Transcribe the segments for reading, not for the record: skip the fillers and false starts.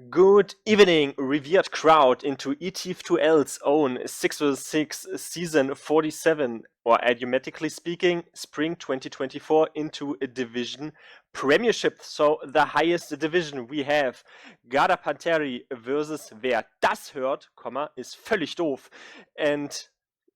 Good evening, revered crowd, into ETF2L's own 6 vs 6 Season 47, or idiomatically speaking, Spring 2024 into a division Premiership. So the highest division we have. Garda Panteri versus wer das hört, ist völlig doof. And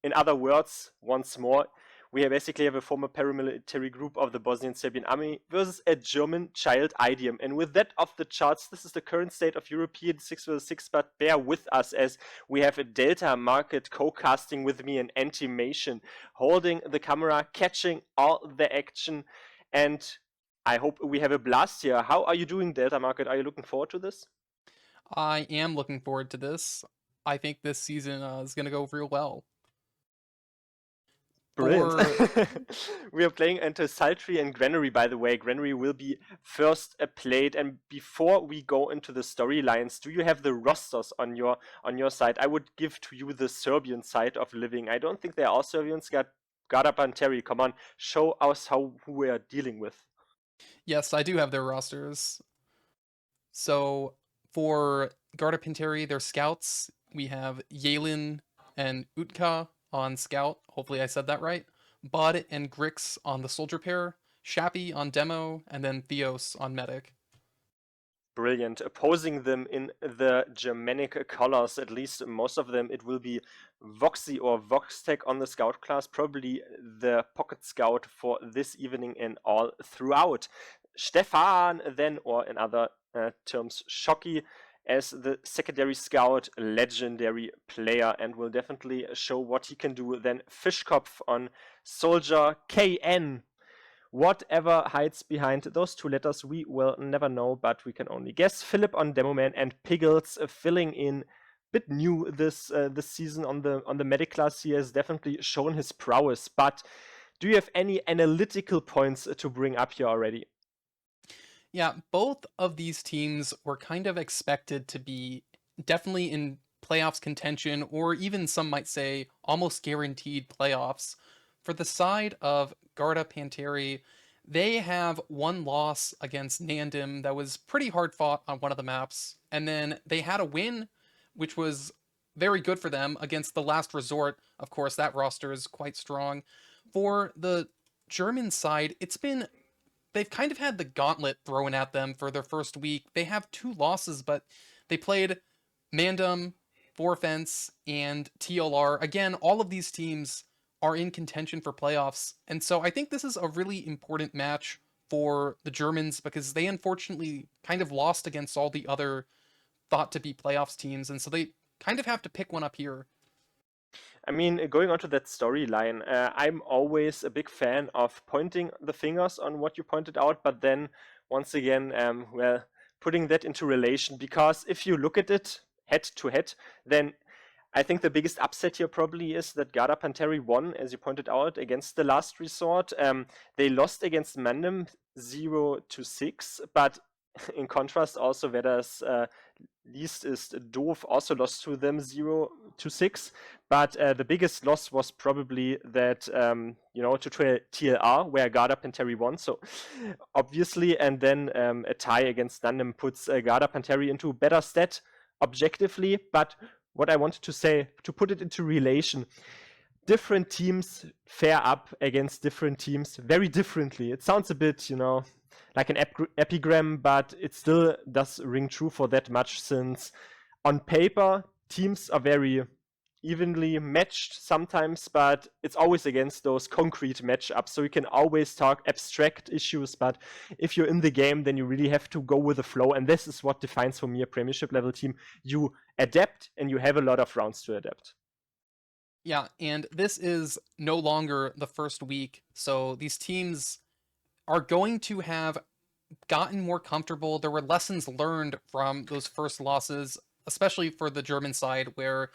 in other words, once more, we basically have a former paramilitary group of the Bosnian Serbian army versus a German child idiom. And with that off the charts, this is the current state of European 6 vs 6, but bear with us as we have a Deltamarket co-casting with me and Antimation, holding the camera, catching all the action, and I hope we have a blast here. How are you doing, Deltamarket? Are you looking forward to this? I am looking forward to this. I think this season is going to go real well. Brilliant. For We are playing into Sultry and Granary, by the way. Granary will be first played. And before we go into the storylines, do you have the rosters on your side? I would give to you the Serbian side of living. I don't think they're all Serbians. Got Garda Panteri, come on, show us who we are dealing with. yes, I do have their rosters. So for Garda Panteri, their scouts, we have Yelin and Utka on scout. Hopefully I said that right. Bud and Grix on the soldier pair, Shappy on demo, and then Theos on medic. Brilliant. Opposing them in the Germanic colors, at least most of them, it will be Voxy or Voxtech on the scout class, probably the pocket scout for this evening and all throughout. Stefan then, or in other terms, Shocky, as the secondary scout, legendary player, and will definitely show what he can do. Then Fischkopf on soldier, KN. Whatever hides behind those two letters, we will never know, but we can only guess. Philip on Demoman and Piggles filling in. Bit new this season on the medic class. He has definitely shown his prowess. But do you have any analytical points to bring up here already? Yeah, both of these teams were kind of expected to be definitely in playoffs contention, or even some might say almost guaranteed playoffs. For the side of Garda Panteri, they have one loss against Nandim that was pretty hard fought on one of the maps, and then they had a win, which was very good for them against the Last Resort. Of course, that roster is quite strong. For the German side, they've kind of had the gauntlet thrown at them for their first week. They have two losses, but they played Mandum, Forfence, and TLR. Again, all of these teams are in contention for playoffs. And so I think this is a really important match for the Germans because they unfortunately kind of lost against all the other thought to be playoffs teams. And so they kind of have to pick one up here. I mean, going on to that storyline, I'm always a big fan of pointing the fingers on what you pointed out, but then once again, well, putting that into relation, because if you look at it head to head, then I think the biggest upset here probably is that Garda Panteri won, as you pointed out, against the Last Resort. They lost against Mandem 0-6, but in contrast, also Veda's liest is doof also lost to them 0-6. But the biggest loss was probably that, to TLR, where Garda Panteri won. So obviously, and then a tie against Nandem puts Garda Panteri into better stat objectively. But what I wanted to say, to put it into relation, different teams fare up against different teams very differently. It sounds a bit, like an epigram, but it still does ring true for that much, since on paper, teams are very evenly matched sometimes, but it's always against those concrete matchups. So you can always talk abstract issues, but if you're in the game, then you really have to go with the flow. And this is what defines for me a Premiership level team. You adapt, and you have a lot of rounds to adapt. Yeah, and this is no longer the first week. So these teams are going to have gotten more comfortable. There were lessons learned from those first losses, especially for the German side, where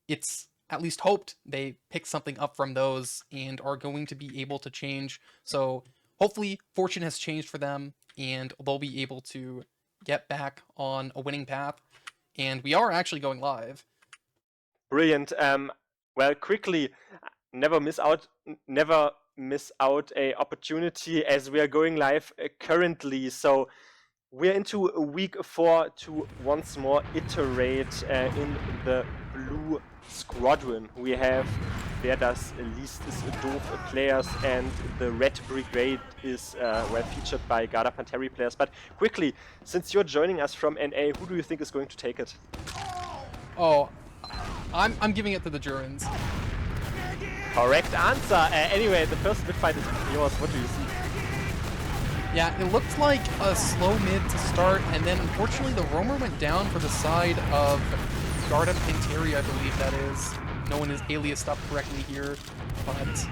it's at least hoped they pick something up from those and are going to be able to change. So hopefully fortune has changed for them and they'll be able to get back on a winning path. And we are actually going live. Brilliant. Well, quickly, never miss out a opportunity, as we are going live currently. So We're into week 4 to once more iterate in the blue squadron. We have Verda's liest is doof players, and the red brigade is well featured by Garda Panteri players. But quickly, since you're joining us from NA, who do you think is going to take it? Oh, I'm giving it to the Germans. Correct answer. Anyway, the first mid fight is yours. What do you see? Yeah, it looked like a slow mid to start, and then unfortunately the roamer went down for the side of Garda Panteri, I believe that is. No one is aliased up correctly here, but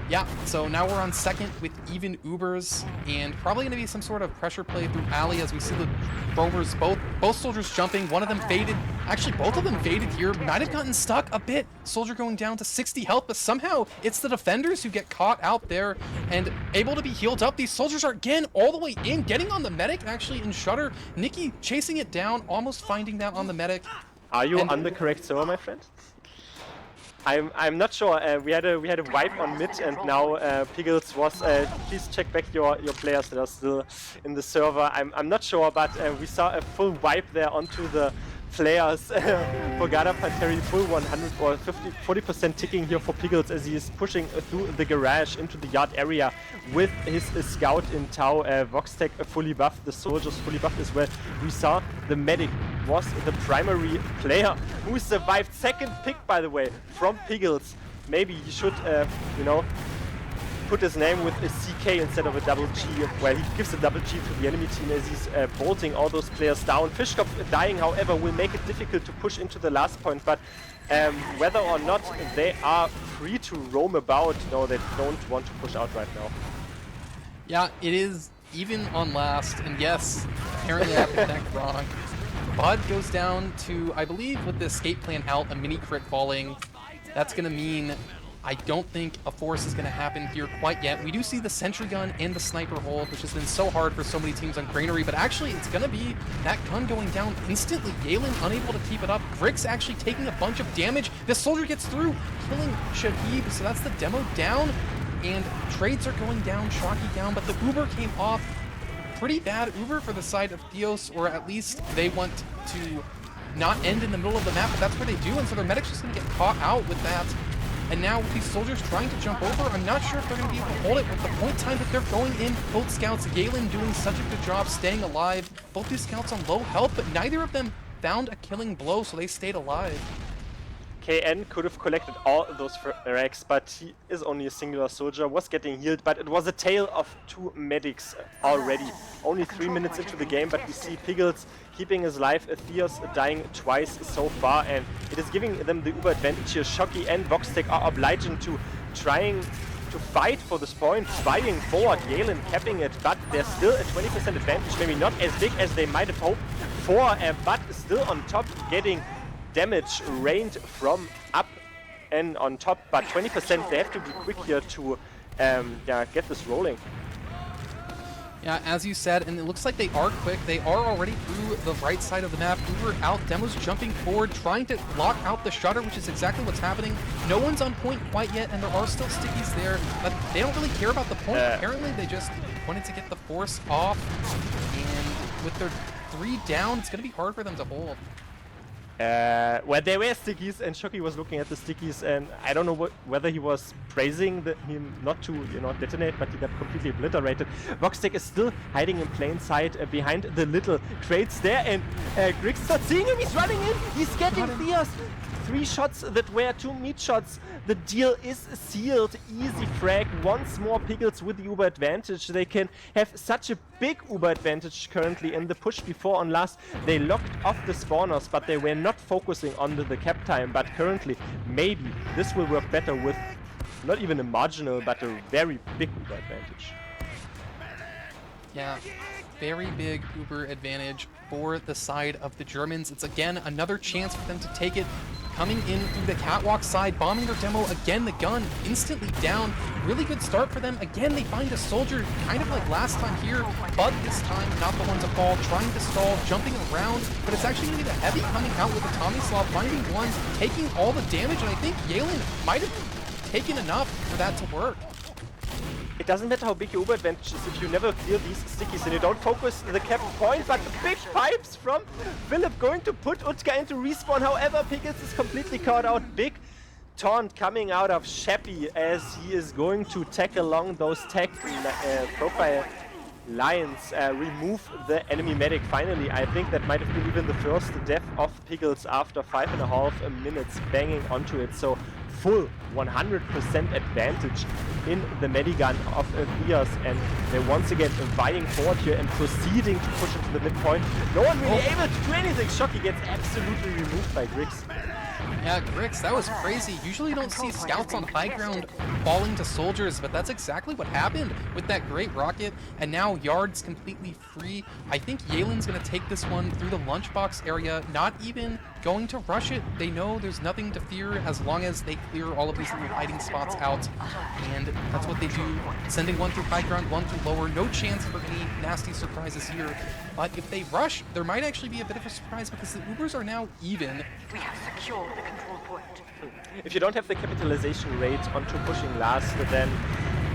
yeah, so now we're on second with even Ubers, and probably going to be some sort of pressure play through alley as we see the roamers, both soldiers jumping. One of them faded. Actually, both of them faded here. Might have gotten stuck a bit. Soldier going down to 60 health, but somehow it's the defenders who get caught out there and able to be healed up. These soldiers are again all the way in, getting on the medic actually in Shutter. Nikki chasing it down, almost finding that on the medic. Are you on the correct server, my friend? I'm not sure. We had a wipe on mid, and now Piggles was. Please check back your players that are still in the server. I'm not sure, but we saw a full wipe there onto the players for Garda Panteri, full 100 or 40% ticking here for Piggles as he is pushing through the garage into the yard area with his scout in tow. Voxtech fully buffed, the soldiers fully buffed as well. We saw the medic was the primary player who survived. Second pick, by the way, from Piggles. Maybe he should, you know, put his name with a CK instead of a double G. Well, he gives a double G to the enemy team as he's bolting all those players down. Fishkopf dying, however, will make it difficult to push into the last point, but whether or not they are free to roam about, no, they don't want to push out right now. Yeah, it is even on last, and yes, apparently I have the deck wrong. Bud goes down to, I believe with the escape plan out, a mini crit falling. That's going to mean I don't think a force is going to happen here quite yet. We do see the sentry gun and the sniper hold, which has been so hard for so many teams on Granary, but actually it's going to be that gun going down instantly. Galen unable to keep it up. Grix actually taking a bunch of damage. This soldier gets through, killing Shahib, so that's the demo down, and trades are going down, Shocky down, but the Uber came off. Pretty bad Uber for the side of Theos, or at least they want to not end in the middle of the map, but that's where they do, and so their medic's just going to get caught out with that. And now with these soldiers trying to jump over, I'm not sure if they're going to be able to hold it with the point time that they're going in. Both scouts, Galen doing such a good job staying alive. Both these scouts on low health, but neither of them found a killing blow, so they stayed alive. KN could have collected all those racks, but he is only a singular soldier, was getting healed, but it was a tale of two medics already. Only 3 minutes into the game, but we see Piggles keeping his life, Theos dying twice so far, and it is giving them the uber advantage here. Shocky and Voxtech are obliging to trying to fight for this point, fighting forward, Galen capping it, but there's still a 20% advantage, maybe not as big as they might have hoped for, but still on top, getting damage rained from up and on top, but 20%, they have to be quick here to yeah, get this rolling. Yeah, as you said, and it looks like they are quick. They are already through the right side of the map. Uber out, Demo's jumping forward, trying to lock out the shutter, which is exactly what's happening. No one's on point quite yet, and there are still stickies there, but they don't really care about the point. Apparently, they just wanted to get the force off, and with their 3 down, it's going to be hard for them to hold. Well, there were stickies, and Shocky was looking at the stickies, and I don't know whether he was praising him not to, you know, detonate, but he got completely obliterated. Voxtech is still hiding in plain sight behind the little crates there, and Griggs starts seeing him. He's running in. He's getting Theos. 3 shots that were 2 meat shots. The deal is sealed. Easy frag. Once more Piggles with the Uber advantage. They can have such a big Uber advantage currently in the push before on last. They locked off the spawners, but they were not focusing on the cap time. But currently, maybe this will work better with not even a marginal, but a very big Uber advantage. Yeah, very big Uber advantage for the side of the Germans. It's again another chance for them to take it. Coming in through the catwalk side, bombing their demo. Again, the gun instantly down. Really good start for them. Again, they find a soldier, kind of like last time here, but this time not the one to fall. Trying to stall, jumping around, but it's actually going to be the heavy coming out with the Tommy Slaw, finding one, taking all the damage, and I think Yalen might have taken enough for that to work. it doesn't matter how big your Uber advantage is if you never clear these stickies and you don't focus the cap point, but big pipes from Philip going to put Utka into respawn. However, Pickles is completely caught out. Big taunt coming out of Sheppy as he is going to tag along those tag profile lines, remove the enemy medic. Finally, I think that might have been even the first death of Pickles after 5.5 minutes banging onto it. So full 100% advantage in the medigun of Elias, and they're once again vying forward here and proceeding to push into the midpoint. No one really able to do anything. Shocky gets absolutely removed by Grix. Yeah, Grix, that was crazy. Usually you don't see scouts on high ground falling to soldiers, but that's exactly what happened with that great rocket, and now Yard's completely free. I think Yelin's going to take this one through the lunchbox area, not even going to rush it. They know there's nothing to fear as long as they clear all of these little hiding spots out, and that's what they do. Sending one through high ground, one through lower. No chance for any nasty surprises here, but if they rush, there might actually be a bit of a surprise because the Ubers are now even. We have secured the control point. If you don't have the capitalization rate onto pushing last, then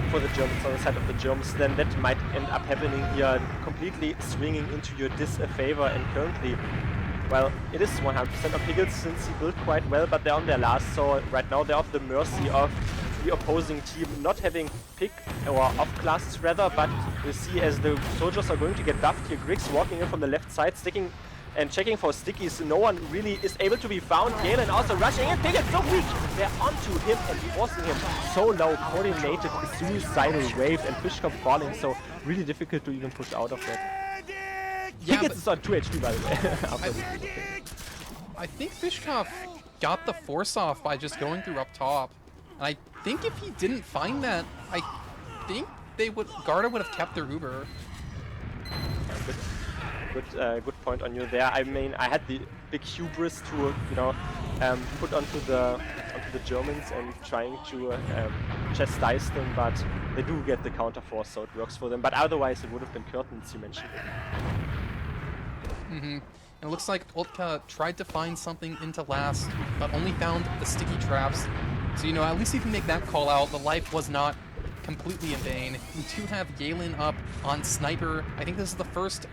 for the Germans, on the side of the Germans, then that might end up happening here, completely swinging into your disfavor. And currently, well, it is 100% of Pickles since he built quite well, but they're on their last, so right now they're off the mercy of the opposing team not having pick or off classes rather, but you see as the soldiers are going to get buffed here, Grix walking in from the left side, sticking and checking for stickies. No one really is able to be found. Galen also rushing in. Pickles so weak. They're onto him and forcing him so low. Coordinated suicidal wave and Fishkopf falling, so really difficult to even push out of that. Yeah, Pickles is on 2 HP by the way. I think Fishkopf got the force off by just going through up top. And I think if he didn't find that, I think Garda would have kept their Uber. Good point on you there. I mean, I had the big hubris to, you know, put onto the Germans and trying to chastise them, but they do get the counter force, so it works for them. But otherwise, it would have been curtains, you mentioned. And it looks like Utka tried to find something into last, but only found the sticky traps. So, you know, at least you can make that call out. The life was not completely in vain. We do have Galen up on Sniper. I think this is the first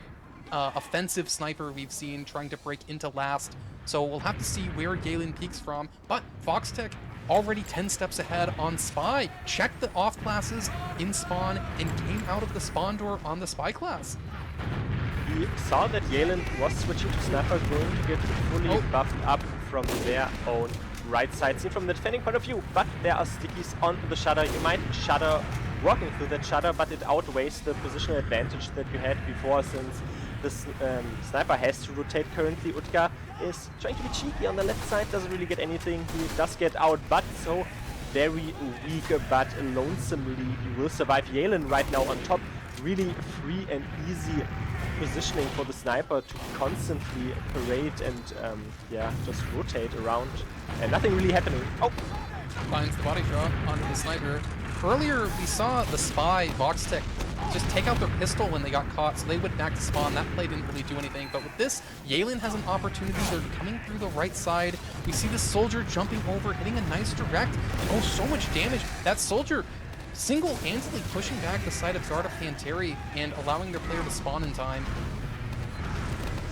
offensive Sniper we've seen trying to break into last. So we'll have to see where Galen peeks from. But Foxtech already 10 steps ahead on Spy. Checked the off classes in spawn and came out of the spawn door on the Spy class. We saw that Galen was switching to Sniper, going to get fully buffed up from their own right side, seen from the defending point of view, but there are stickies on the shutter. You might shudder walking through that shutter, but it outweighs the positional advantage that you had before, since the Sniper has to rotate currently. Utka is trying to be cheeky on the left side, doesn't really get anything. He does get out, but so very weak, but lonesomely he will survive. Yalen right now on top, really free and easy positioning for the Sniper to constantly parade and yeah, just rotate around, and nothing really happening. Oh! Finds the body draw onto the Sniper. Earlier, we saw the Spy, Voxtech, just take out their pistol when they got caught, so they went back to spawn. That play didn't really do anything, but with this, Yalen has an opportunity. They're coming through the right side. We see the soldier jumping over, hitting a nice direct, and oh, so much damage. That soldier single-handedly pushing back the side of Garda Panteri and allowing their player to spawn in time.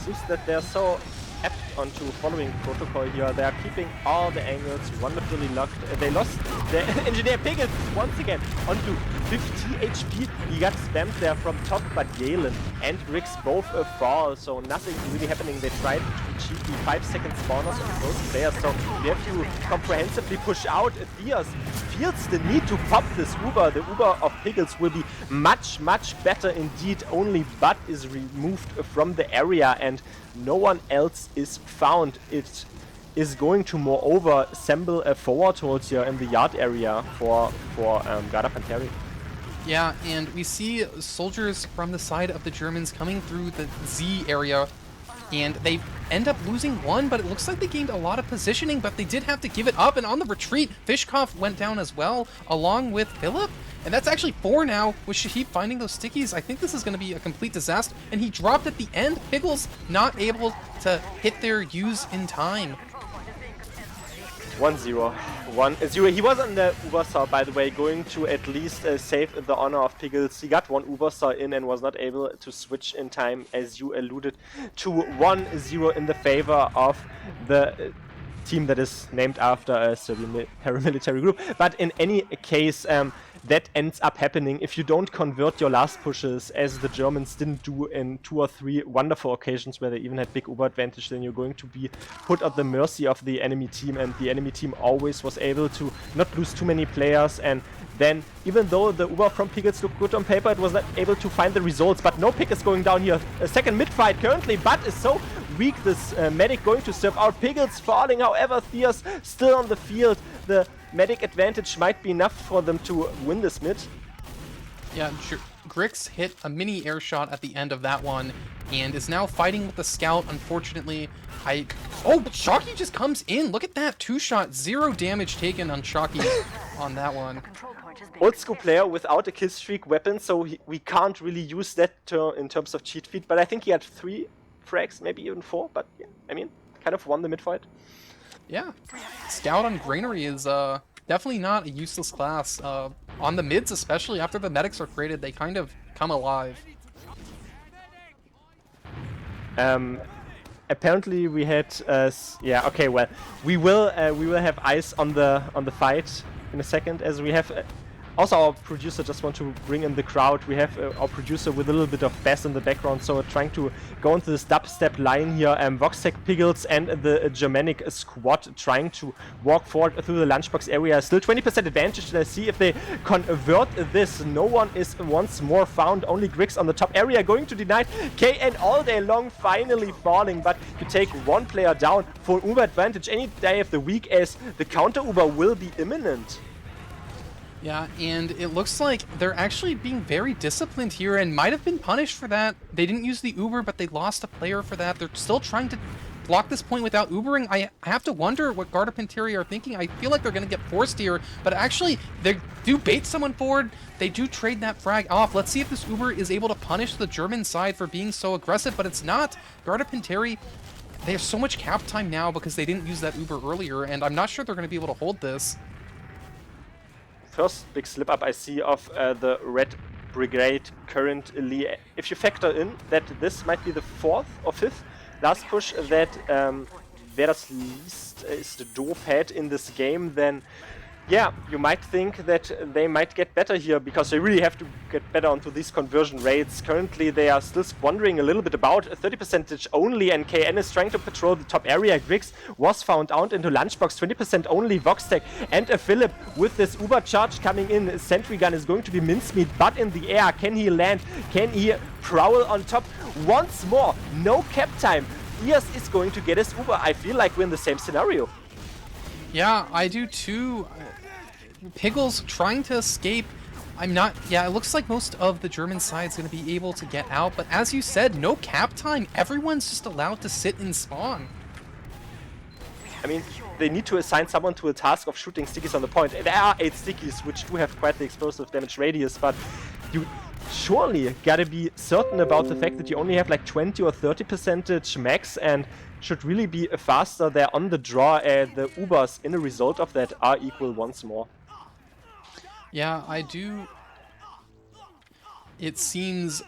Seems that they're so apt onto following protocol here. They are keeping all the angles wonderfully locked. They lost the engineer Pickles once again onto 50 HP. He got spammed there from top, but Galen and Grix both fall, so nothing really happening. They tried to be cheeky 5-second spawners on both players, so they have to comprehensively push out. Diaz feels the need to pop this Uber. The Uber of Pickles will be much, much better indeed. Only Bud is removed from the area and no one else is found. It is going to moreover assemble a forward hold here in the yard area for Garda Panteri. Yeah, and we see soldiers from the side of the Germans coming through the Z area, and they end up losing one, but it looks like they gained a lot of positioning, but they did have to give it up, and on the retreat, Fishkopf went down as well, along with Philip, and that's actually 4 now, with Shahib finding those stickies. I think this is going to be a complete disaster, and he dropped at the end. Pickles not able to hit their U's in time. 1-0. 1-0. He was on the Ubersaw, by the way, going to at least save the honor of Pickles. He got one Ubersaw in and was not able to switch in time, as you alluded to. 1-0 in the favor of the team that is named after a Serbian paramilitary group. But in any case, that ends up happening if you don't convert your last pushes, as the Germans didn't do in 2 or 3 wonderful occasions where they even had big Uber advantage. Then you're going to be put at the mercy of the enemy team, and the enemy team always was able to not lose too many players. And then, even though the Uber from Pickles looked good on paper, it was not able to find the results. But no pick is going down here. A second mid-fight currently, but is so weak, this medic going to serve out. Pickles falling, however, Thea's still on the field. The medic advantage might be enough for them to win this mid. Yeah, Grix hit a mini air shot at the end of that one and is now fighting with the scout, unfortunately. Oh, but Shocky just comes in. Look at that 2-shot, 0 damage taken on Shocky on that one. Old school player without a kill streak weapon, so we can't really use that in terms of cheat feed, but I think he had 3 frags, maybe even 4, but yeah, I mean, kind of won the mid fight. Yeah, Scout on Granary is definitely not a useless class. On the mids, especially after the medics are created, they kind of come alive. Apparently we had yeah, okay, well, we will have eyes on the fight in a second, as we have also our producer just want to bring in the crowd. We have our producer with a little bit of bass in the background, so trying to go into this dubstep line here. Voxtech, Pickles and the Germanic squad trying to walk forward through the lunchbox area. Still 20% advantage. Let's see if they convert this. No one is once more found. Only Grix on the top area going to deny. KN all day long finally falling, but you take one player down for Uber advantage any day of the week, as the counter Uber will be imminent. Yeah, and it looks like they're actually being very disciplined here and might have been punished for that. They didn't use the Uber, but they lost a player for that. They're still trying to block this point without Ubering. I have to wonder what Garda Panteri are thinking. I feel like they're going to get forced here, but actually, they do bait someone forward. They do trade that frag off. Let's see if this Uber is able to punish the German side for being so aggressive, but it's not. Garda Panteri, they have so much cap time now because they didn't use that Uber earlier, and I'm not sure they're going to be able to hold this. First big slip up I see of the Red Brigade currently. If you factor in that this might be the 4th or 5th last push that Werder's liest is the doof head in this game, then yeah, you might think that they might get better here, because they really have to get better onto these conversion rates. Currently they are still squandering a little bit, about 30% only, and KN is trying to patrol the top area. Grix was found out into lunchbox, 20% only. Voxtech and a Philip with this Uber charge coming in. Sentry gun is going to be mincemeat, but in the air. Can he land? Can he prowl on top once more? No cap time. Ias is going to get his Uber. I feel like we're in the same scenario. Yeah, I do too. Pickles trying to escape. Yeah, it looks like most of the German side is going to be able to get out, but as you said, no cap time. Everyone's just allowed to sit and spawn. I mean, they need to assign someone to a task of shooting stickies on the point. There are 8 stickies, which do have quite the explosive damage radius, but you surely gotta be certain about the fact that you only have like 20 or 30% max, and should really be faster there on the draw. The Ubers in a result of that are equal once more. Yeah, I do. It seems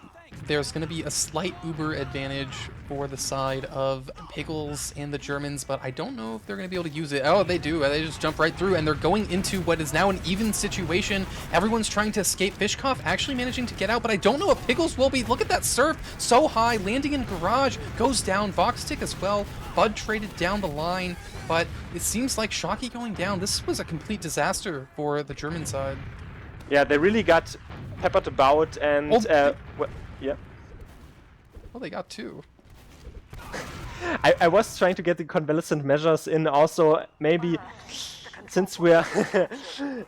there's going to be a slight Uber advantage for the side of Pickles and the Germans, but I don't know if they're going to be able to use it. Oh, they do. They just jump right through, and they're going into what is now an even situation. Everyone's trying to escape. Fishkoff actually managing to get out, but I don't know if Pickles will be. Look at that surf. So high. Landing in garage. Goes down. Voxtick as well. Bud traded down the line, but it seems like Shocky going down. This was a complete disaster for the German side. Yeah, they really got peppered about, and well, yeah. Well, they got 2. I was trying to get the convalescent measures in also. Maybe since we're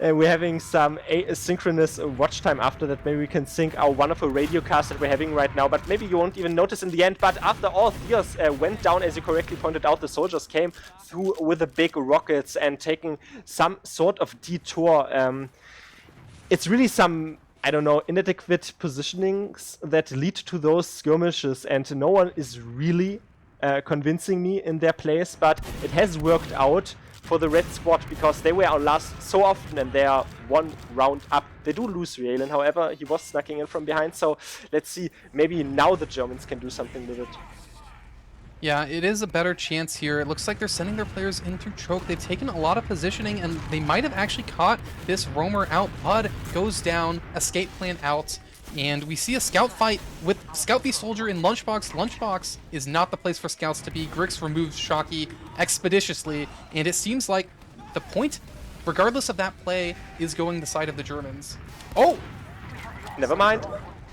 we're having some asynchronous watch time after that, maybe we can sync our wonderful radio cast that we're having right now, but maybe you won't even notice in the end. But after all Theos went down, as you correctly pointed out, the soldiers came through with the big rockets and taking some sort of detour. It's really some, I don't know, inadequate positionings that lead to those skirmishes, and no one is really convincing me in their place, but it has worked out for the red squad because they were on last so often and they are 1 round up. They do lose Yalen, however, he was snacking in from behind, so let's see, maybe now the Germans can do something with it. Yeah, it is a better chance here. It looks like they're sending their players in through choke. They've taken a lot of positioning, and they might have actually caught this roamer out. Bud goes down, escape plan out, and we see a scout fight with Scout v Soldier in Lunchbox. Lunchbox is not the place for scouts to be. Grix removes Shocky expeditiously, and it seems like the point, regardless of that play, is going the side of the Germans. Oh! Never mind.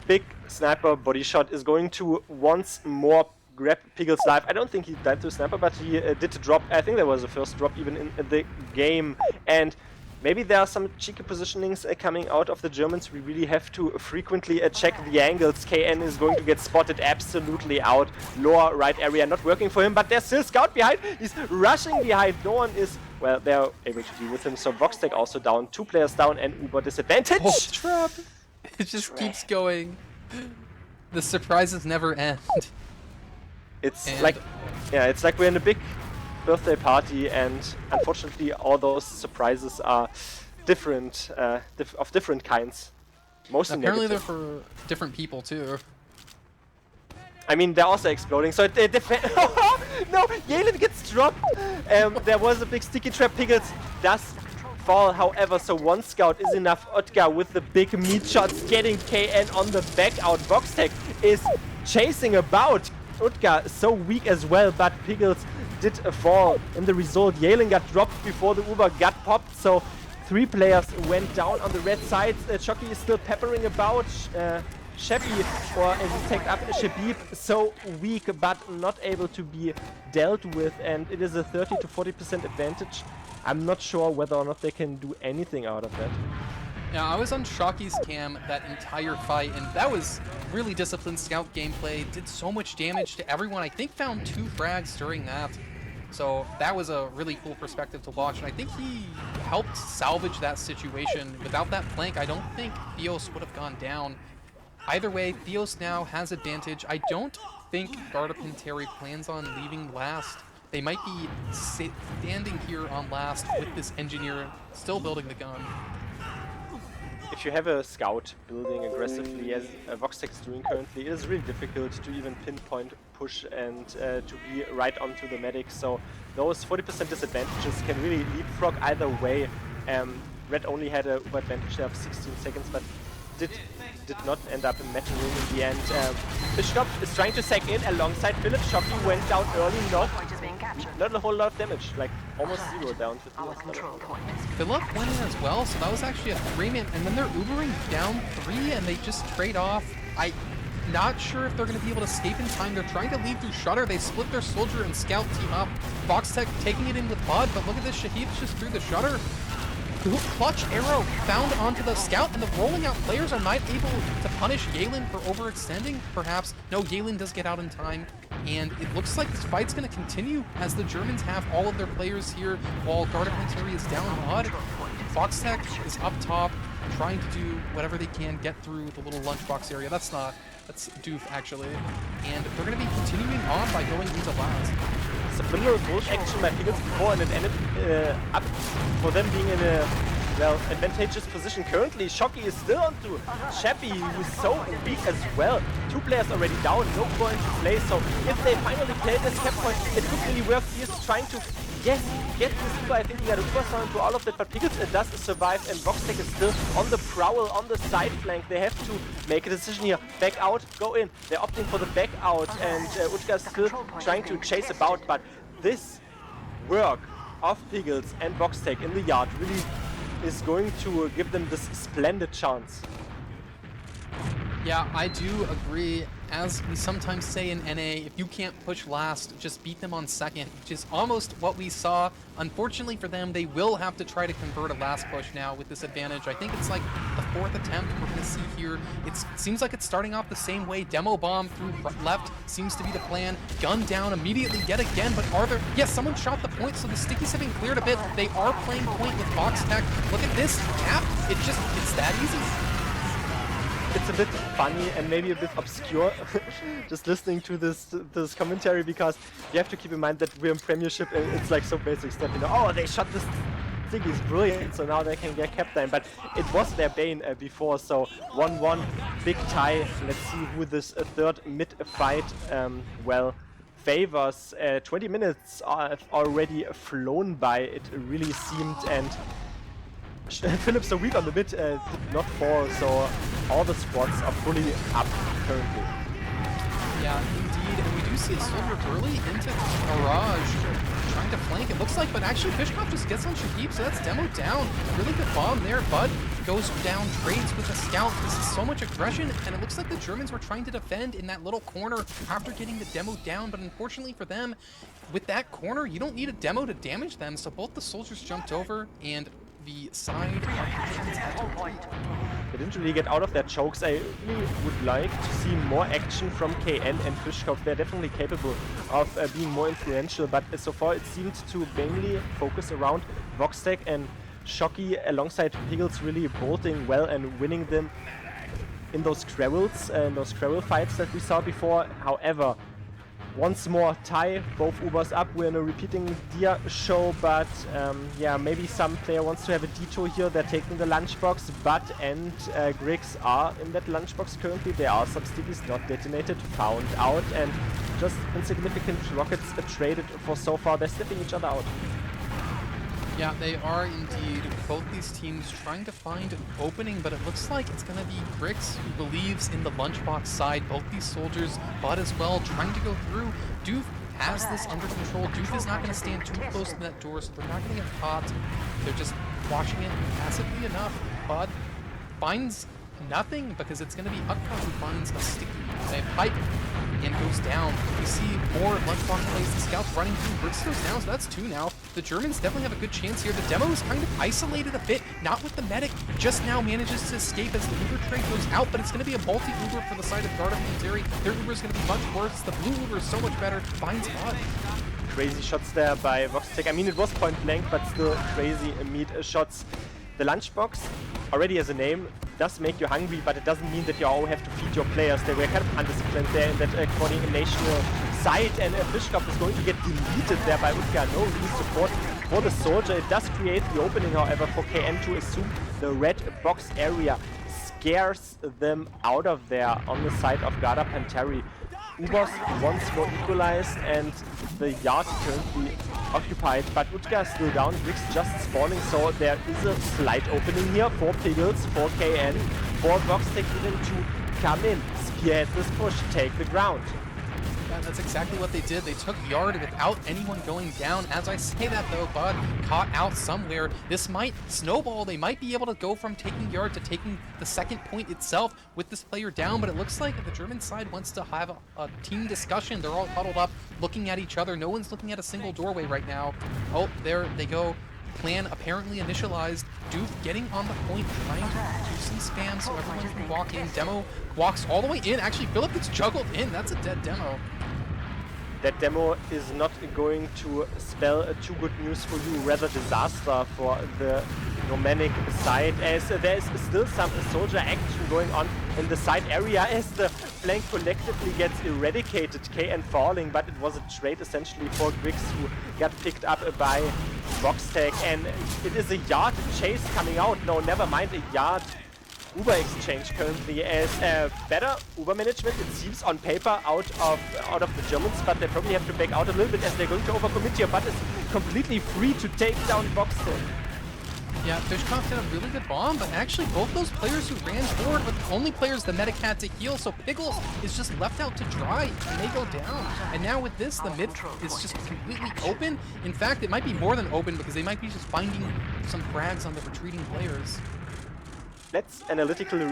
Big sniper body shot is going to once more grab Piggle's life. I don't think he died to a sniper, but he did drop. I think that was the first drop even in the game. And maybe there are some cheeky positionings coming out of the Germans. We really have to frequently check the angles. KN is going to get spotted absolutely out. Lower right area not working for him, but there's still Scout behind. He's rushing behind. No one is, well, they're able to deal with him. So Voxtech also down. 2 players down and Uber disadvantage. Oh, trap! It just keeps going. The surprises never end. It's like, yeah, it's like we're in a big birthday party, and unfortunately, all those surprises are different, of different kinds. Mostly apparently negative. they're for different people too. I mean, they're also exploding, so it depends. No, Yalen gets dropped. There was a big sticky trap. Piggles does fall, however, so 1 scout is enough. Otka with the big meat shots, getting KN on the back out. Voxtech is chasing about. Utka so weak as well, but Piggles did fall. In the result, Yalen got dropped before the Uber got popped, so 3 players went down on the red side. Shocky is still peppering about. Sheppy, or as he tagged up Shabib, so weak but not able to be dealt with, and it is a 30 to 40% advantage. I'm not sure whether or not they can do anything out of that. Yeah, I was on Shocky's cam that entire fight, and that was really disciplined scout gameplay. Did so much damage to everyone. I think found 2 frags during that. So that was a really cool perspective to watch, and I think he helped salvage that situation. Without that flank, I don't think Theos would have gone down. Either way, Theos now has advantage. I don't think Garda Panteri plans on leaving last. They might be standing here on last with this engineer still building the gun. If you have a scout building aggressively, as Voxtech is doing currently, it is really difficult to even pinpoint push and to be right onto the medic. So those 40% disadvantages can really leapfrog either way. Red only had a Uber advantage there of 16 seconds, but did not end up mattering in the end. Bishop is trying to sack in alongside Philip. Shocky went down early, not a whole lot of damage, like almost 0 down to Philip went in as well, so that was actually a 3-man, and then they're Ubering down 3 and they just trade off. I'm not sure if they're going to be able to escape in time. They're trying to leave through Shutter. They split their Soldier and Scout team up. Voxtech taking it in with Bud, but look at this, Shahid's just through the Shutter. Clutch arrow found onto the Scout, and the rolling out players are not able to punish Yalen for overextending, perhaps. No, Yalen does get out in time, and it looks like this fight's going to continue as the Germans have all of their players here while Garda Panteri is down Bud. Voxtech is up top, trying to do whatever they can, get through the little lunchbox area. That's doof, actually. And they're going to be continuing on by going into last. Subliminal Volt action by Piggles before, and it ended up for them being in a, well, advantageous position currently. Shocky is still onto Sheppy, who's so weak as well. 2 players already down, no point to play, so if they finally play this cap point, it could really work. He is trying to, yes, get this Uber. I think he got a Uber sound to all of that, but Piggles does survive, and Voxtech is still on the prowl, on the side flank. They have to make a decision here. Back out, go in. They're opting for the back out, and Utka is still trying to chase about, but this work of Piggles and Voxtech in the yard really is going to give them this splendid chance. Yeah, I do agree. As we sometimes say in NA, if you can't push last, just beat them on second, which is almost what we saw. Unfortunately for them, they will have to try to convert a last push now with this advantage. I think it's like the 4th attempt we're going to see here. It seems like it's starting off the same way. Demo bomb through left seems to be the plan. Gun down immediately yet again, but are there... Yes, someone shot the point, so the stickies have been cleared a bit. They are playing point with Voxtech. Look at this cap. It's that easy. it's a bit funny and maybe a bit obscure just listening to this commentary, because you have to keep in mind that we're in Premiership and it's like so basic stuff, you know, oh, they shot this thing is brilliant, so now they can get captain, but it was their bane before. So 1-1, big tie. Let's see who this third mid fight well favors. 20 minutes have already flown by, it really seemed, and Phillips so weak on the mid did not fall, so all the squads are fully up currently. Yeah, indeed, and we do see a Soldier early into Garage, trying to flank, it looks like, but actually Fishkopf just gets on Shahib, so that's demoed down. Really good bomb there. Bud goes down, trades with a scout. This is so much aggression, and it looks like the Germans were trying to defend in that little corner after getting the demo down, but unfortunately for them, with that corner, you don't need a demo to damage them, so both the soldiers jumped over, and the side of the Germans had to retreat. They didn't really get out of their chokes. I really would like to see more action from KN and Fishkopf. They're definitely capable of being more influential, but so far it seemed to mainly focus around Voxtec and Shocky alongside Piggles really bolting well and winning them in those Quarrel fights that we saw before. However, once more tie, both Ubers up. We're in a repeating Dia show, but yeah, maybe some player wants to have a detour here. They're taking the lunchbox. Bud and Griggs are in that lunchbox currently. There are some stickies not detonated, found out, and just insignificant rockets traded for so far. They're sniffing each other out. Yeah, they are indeed, both these teams trying to find an opening, but it looks like it's going to be Grix who believes in the lunchbox side. Both these soldiers, Bud as well, trying to go through. Doof has this under control. Doof is not going to stand too close to that door, so they're not going to get caught. They're just watching it passively enough. Bud finds nothing because it's going to be Utka who finds a sticky pipe and goes down. We see more lunchbox plays. The scouts running through. Grix goes down, so that's 2 now. The Germans definitely have a good chance here. The demo is kind of isolated a bit, not with the medic. Just now manages to escape as the Uber trade goes out, but it's going to be a multi-Uber for the side of Garda Panteri. Their Uber is going to be much worse. The blue Uber is so much better. Finds Bud. Crazy shots there by Voxtec. I mean, it was point blank, but still crazy meat shots. The lunchbox, already as a name, does make you hungry, but it doesn't mean that you all have to feed your players. They were kind of undisciplined there in that coordinational side, and Fishkopf is going to get deleted there by Utka. No real support for the soldier. It does create the opening, however, for KN to assume the red box area. Scares them out of there on the side of Garda Panteri. Ubers once more equalized, and the yard currently occupied, but Utka is still down. Griggs just spawning, so there is a slight opening here for Piggles, for KN, for Voxtec even to come in, spearhead this push, take the ground. Yeah, that's exactly what they did. They took yard without anyone going down. As I say that though, Bud caught out somewhere. This might snowball. They might be able to go from taking yard to taking the second point itself with this player down, but it looks like the German side wants to have a team discussion. They're all huddled up, looking at each other. No one's looking at a single doorway right now. Oh, there they go. Plan apparently initialized. Doof getting on the point, trying to do some spam so everyone can walk in. Demo walks all the way in. Actually, Philip gets juggled in. That's a dead demo. That demo is not going to spell too good news for you, rather disaster for the Romanic side, as there is still some soldier action going on in the side area as the flank collectively gets eradicated. KN falling, but it was a trade essentially for Griggs, who got picked up by Voxtec, and it is a yard chase coming out. No, never mind, a yard Uber exchange currently as better Uber management, it seems, on paper out of the Germans, but they probably have to back out a little bit as they're going to overcommit here, but it's completely free to take down Voxtec. Yeah, Fishkopf did a really good bomb, but actually both those players who ran forward were the only players the medic had to heal, so Piggles is just left out to dry and they go down. And now with this, the mid is just completely open. In fact, it might be more than open because they might be just finding some frags on the retreating players. Let's analytically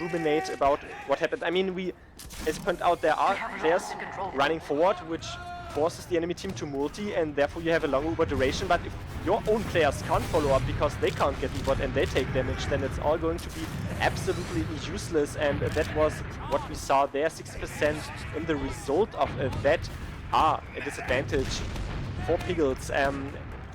ruminate about what happened. I mean, as you point out, there are players running forward, which forces the enemy team to multi, and therefore you have a long Uber duration. But if your own players can't follow up because they can't get Ubered and they take damage, then it's all going to be absolutely useless. And that was what we saw there. 60% in the result of that are a disadvantage for Piggles.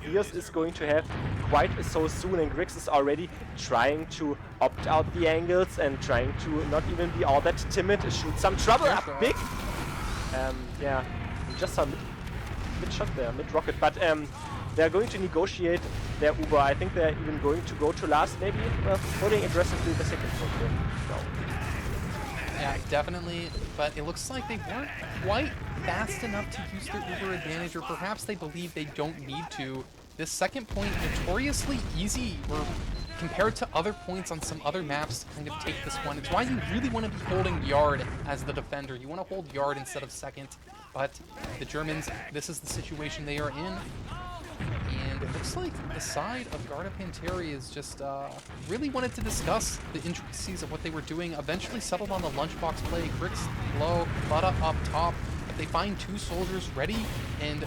Diaz is going to have quite so soon, and Griggs is already trying to opt out the angles and trying to not even be all that timid, shoot some trouble up big. Yeah, we just saw mid shot there, mid rocket, but they're going to negotiate their Uber. I think they're even going to go to last, maybe holding aggressively the second focus. No. Yeah, definitely, but it looks like they weren't quite fast enough to use their Uber advantage, or perhaps they believe they don't need to. This second point, notoriously easy, or compared to other points on some other maps, to kind of take this one. It's why you really want to be holding yard as the defender. You want to hold yard instead of second, but the Germans, this is the situation they are in. And it looks like the side of Garda Panteri is just really wanted to discuss the intricacies of what they were doing. Eventually settled on the lunchbox play. Griggs low, Butter up top. But they find two soldiers ready, and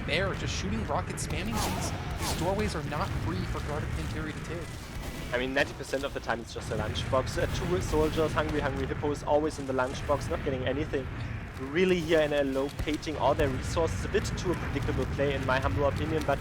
they're just shooting rockets, spamming these doorways are not free for Garda Panteri to take. I mean, 90% of the time it's just a lunchbox. Two soldiers, hungry hippos, always in the lunchbox, not getting anything. Really here and allocating all their resources. A bit too a predictable play in my humble opinion, but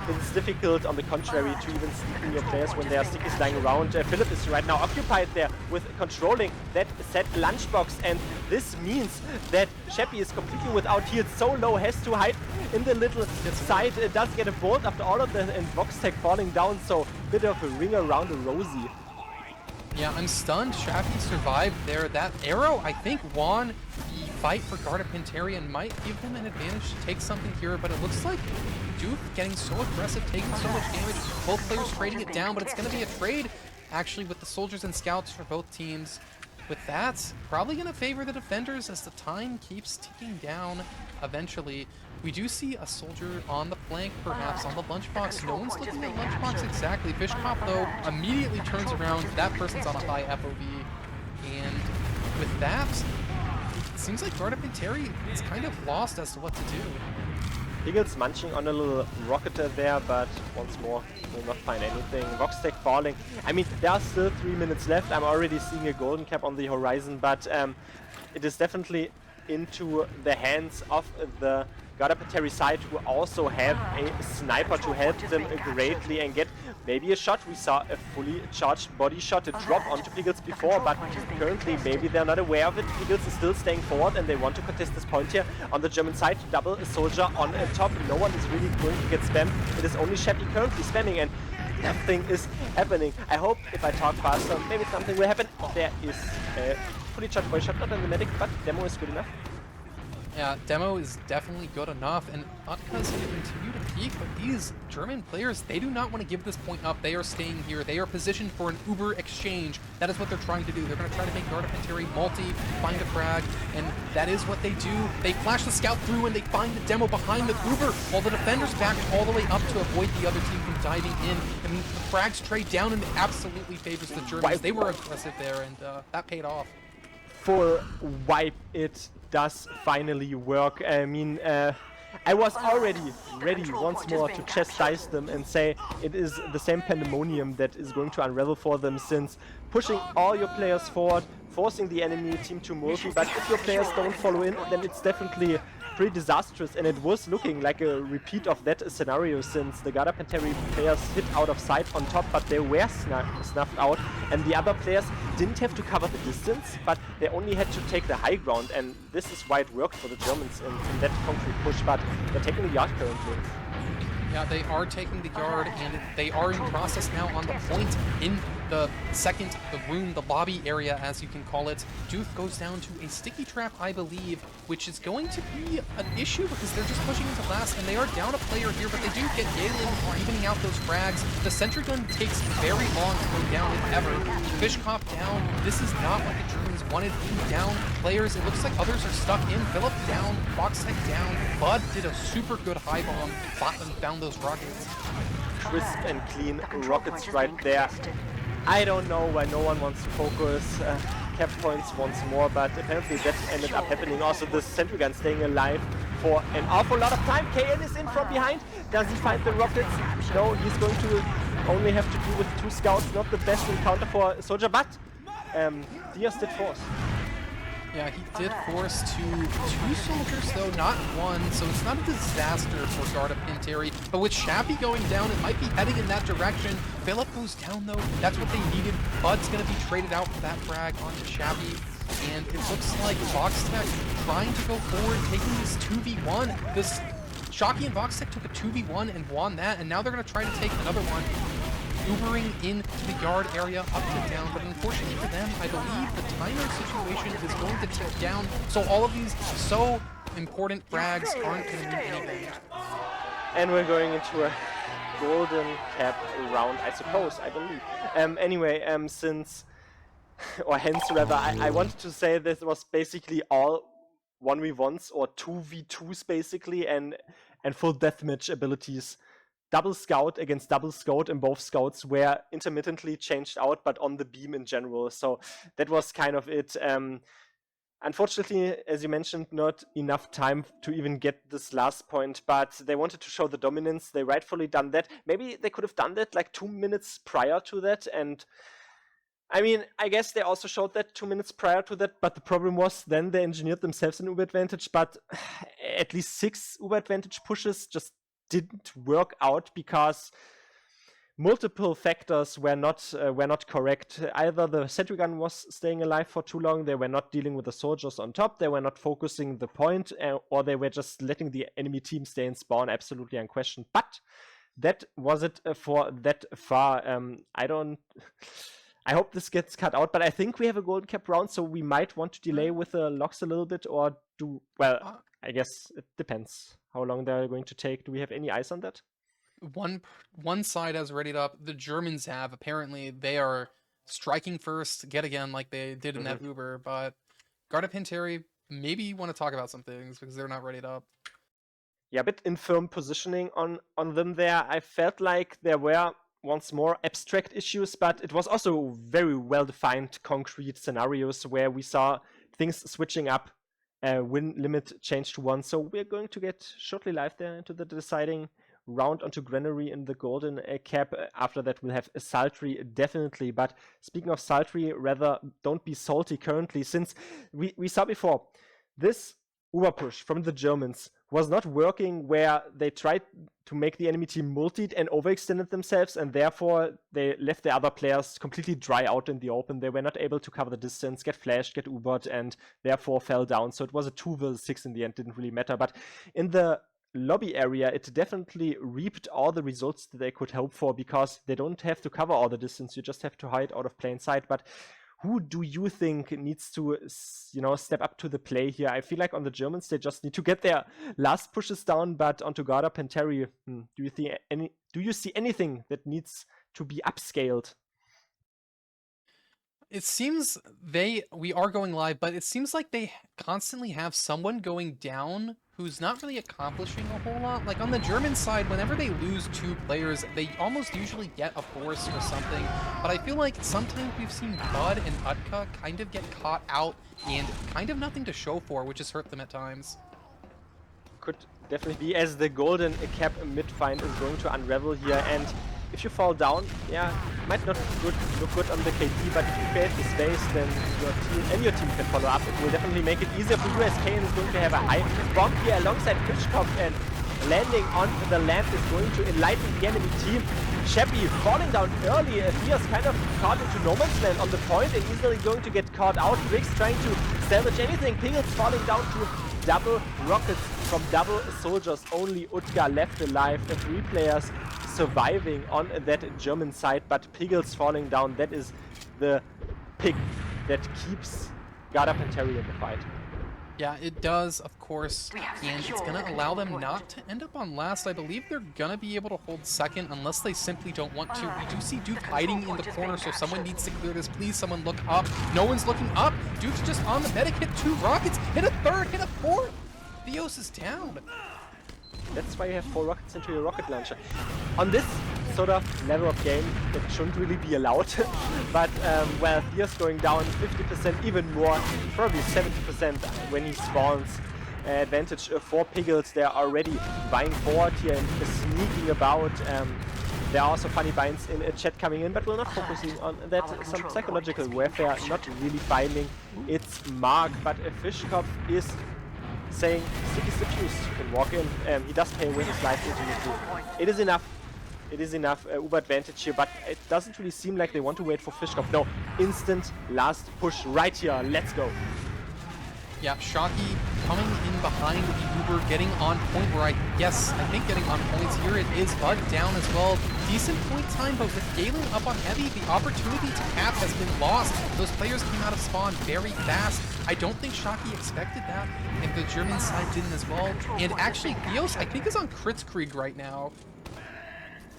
it's difficult on the contrary to even sneak in your players when there are stickies lying around. Philip is right now occupied there with controlling that set lunchbox, and this means that Sheppy is completely without heals, so low, has to hide in the little side. Does get a bolt after all of that, and Voxtech falling down, so bit of a ring around a rosy. Yeah, I'm stunned. Shappy survived there. That arrow, I think, won the fight for Garda Panteri and might give them an advantage to take something here, but it looks like doof getting so aggressive, taking so much damage, both players trading it down, but it's going to be a trade, actually, with the soldiers and scouts for both teams. With that, probably going to favor the defenders as the time keeps ticking down eventually. We do see a soldier on the flank, perhaps on the lunchbox. No one's looking at lunchbox exactly. Fishcop, though, immediately turns around. That person's on a high FOV. And with that, it seems like Garda Panteri is kind of lost as to what to do. Eagles munching on a little rocketer there, but once more will not find anything. Voxtech falling. I mean, there are still 3 minutes left. I'm already seeing a golden cap on the horizon, but it is definitely into the hands of the Garda Panteri side, who also have a sniper to help them greatly and get maybe a shot. We saw a fully charged body shot drop onto Eagles before, but currently maybe they're not aware of it. Eagles is still staying forward and they want to contest this point here on the German side. Double a soldier on top. No one is really going to get spammed. It is only Sheppy currently spamming, and nothing is happening. I hope if I talk faster, maybe something will happen. There is a fully charged body shot, not on the medic, but demo is good enough. Yeah, demo is definitely good enough, and Utka's going to continue to peek, but these German players, they do not want to give this point up. They are staying here. They are positioned for an Uber exchange. That is what they're trying to do. They're going to try to make Garda Panteri multi, find a frag, and that is what they do. They flash the scout through, and they find the demo behind the Uber, while the defenders back all the way up to avoid the other team from diving in. And the frags trade down, and it absolutely favors the Germans. They were aggressive there, and that paid off. Full wipe, it does finally work. I mean, I was already ready once more to chastise them and say it is the same pandemonium that is going to unravel for them, since pushing all your players forward, forcing the enemy team to multi, but if your players don't follow in, then it's definitely pretty disastrous, and it was looking like a repeat of that scenario, since the Garda Panteri players hit out of sight on top, but they were snuffed out, and the other players didn't have to cover the distance, but they only had to take the high ground, and this is why it worked for the Germans in that concrete push, but they're taking the yard currently. Yeah, they are taking the yard, and they are in process now on the point in the second, the room, the lobby area, as you can call it. Doof goes down to a sticky trap, I believe, which is going to be an issue because they're just pushing into last, and they are down a player here, but they do get Galen evening out those frags. The sentry gun takes very long to go down, if ever. Fishkopf down. This is not what the Germans wanted. Being down players, it looks like others are stuck in. Philip down, Foxhead down. Bud did a super good high bomb, found those rockets. Crisp and clean rockets right there. I don't know why no one wants to focus cap points once more, but apparently that ended up happening. Also, the sentry gun staying alive for an awful lot of time. KN is in from behind. Does he find the rockets? No, he's going to only have to do with 2 scouts. Not the best encounter for a soldier, but Diaz did force. Yeah, he did force two soldiers, though, not one, so it's not a disaster for Garda Panteri. But with Shappy going down, it might be heading in that direction. Philip goes down, though. That's what they needed. Bud's going to be traded out for that frag onto Shappy. And it looks like Voxtech trying to go forward, taking this 2v1. This Shocky and Voxtech took a 2v1 and won that, and now they're going to try to take another one. Ubering into the yard area, up to down, but unfortunately for them, I believe the timer situation is going to tick down, so all of these so important frags aren't going to mean anything. And we're going into a golden cap round, I suppose, I believe. Anyway, since, or hence rather, I wanted to say this was basically all 1v1s or 2v2s basically, and full deathmatch abilities. Double scout against double scout, and both scouts were intermittently changed out, but on the beam in general. So that was kind of it. Unfortunately, as you mentioned, not enough time to even get this last point, but they wanted to show the dominance. They rightfully done that. Maybe they could have done that like 2 minutes prior to that. And I mean, I guess they also showed that 2 minutes prior to that, but the problem was then they engineered themselves an Uber advantage, but at least 6 Uber advantage pushes just didn't work out because multiple factors were not correct. Either the sentry gun was staying alive for too long, they were not dealing with the soldiers on top, they were not focusing the point, or they were just letting the enemy team stay in spawn, absolutely unquestioned. But that was it for that far. I hope this gets cut out, but I think we have a golden cap round, so we might want to delay with the locks a little bit, or do, well, I guess it depends how long they're going to take. Do we have any eyes on that? One side has readied up. The Germans have. Apparently, they are striking first, yet again, like they did in that Uber. But Garda Panteri, maybe you want to talk about some things because they're not readied up. Yeah, a bit infirm positioning on them there. I felt like there were once more abstract issues, but it was also very well-defined concrete scenarios where we saw things switching up. Win limit changed to 1, so we're going to get shortly live there into the deciding round onto Granary in the golden cap. After that we'll have Sultry, definitely. But speaking of Sultry, rather don't be salty currently, since we saw before this Uber push from the Germans was not working, where they tried to make the enemy team multied and overextended themselves, and therefore they left the other players completely dry out in the open. They were not able to cover the distance, get flashed, get Ubered, and therefore fell down. So it was a 2v6 in the end, didn't really matter. But in the lobby area, it definitely reaped all the results that they could hope for, because they don't have to cover all the distance, you just have to hide out of plain sight. But who do you think needs to, step up to the play here? I feel like on the Germans, they just need to get their last pushes down, but onto Garda Panteri, do you see anything that needs to be upscaled? It seems we are going live, but it seems like they constantly have someone going down who's not really accomplishing a whole lot. Like on the German side, whenever they lose 2 players, they almost usually get a force or something. But I feel like sometimes we've seen Bud and Utka kind of get caught out and kind of nothing to show for, which has hurt them at times. Could definitely be, as the golden cap mid-find is going to unravel here, and if you fall down, yeah, it might not look good on the KD, but if you create the space, then your team can follow up. It will definitely make it easier for you, as Kane is going to have a high bomb here alongside Fishkopf, and landing on the lamp is going to enlighten the enemy team. Shappy falling down early. Fierce kind of caught into no man's land on the point and easily going to get caught out. Riggs trying to salvage anything. Piggles falling down to double rockets from double soldiers. Only Utka left alive. 3 players surviving on that German side, but Piggles falling down. That is the pick that keeps Garda Panteri in the fight. Yeah, it does, of course, and it's going to allow them not to end up on last. I believe they're going to be able to hold second unless they simply don't want to. We do see Doof hiding in the corner, so someone needs to clear this. Please, someone look up. No one's looking up. Doof's just on the medic, hit 2 rockets, hit a 3rd, hit a 4th. Theos is down. That's why you have 4 rockets into your rocket launcher. On this sort of level of game, it shouldn't really be allowed. But, well, Theos going down 50%, even more, probably 70% when he spawns. Advantage for Piggles. They're already buying forward here and sneaking about. There are also funny binds in chat coming in, but we're not focusing on that. Some psychological warfare, not really finding its mark, but a Fishkopf is saying, stick is diffused, you can walk in. He does pay with his life ultimately. It is enough. It is enough Uber advantage here, but it doesn't really seem like they want to wait for Fishkopf. No, instant last push right here. Let's go. Yeah, Shocky coming in behind the Uber, getting on point where I think getting on points here. It is Bud down as well. Decent point time, but with Galen up on heavy, the opportunity to cap has been lost. Those players came out of spawn very fast. I don't think Shocky expected that, and the German side didn't as well. And actually, Theos, I think, is on Kritzkrieg right now.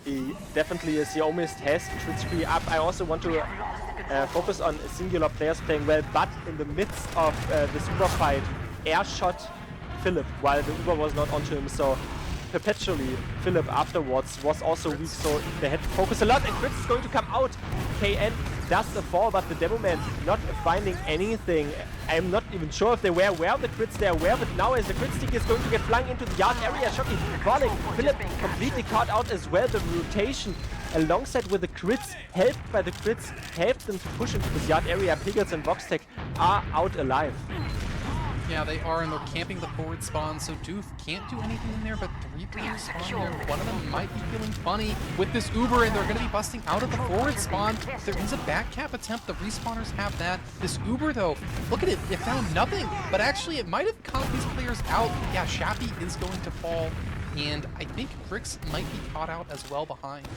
He definitely is. He almost has Kritzkrieg up. I also want to focus on singular players playing well, but in the midst of this Uber fight, air shot Philip while the Uber was not onto him, so perpetually Philip afterwards was also weak, so they had to focus a lot, and Kritz is going to come out. KN does the fall, but the Demo Man not finding anything. I'm not even sure if they were aware of the crits. They're aware of it now as the crit stick is going to get flung into the yard area. Shocky falling. Philip completely caught out as well. The rotation alongside with the crits, helped by the crits, helped them to push into the yard area. Piggles and Voxtech are out alive. Yeah, they are, and they're camping the forward spawn, so Doof can't do anything in there, but 3 players spawn here. One of them might be feeling funny with this Uber, and they're going to be busting out of the forward spawn. There is a back cap attempt. The respawners have that. This Uber, though, look at it. It found nothing, but actually it might have caught these players out. Yeah, Shappy is going to fall, and I think Crix might be caught out as well behind.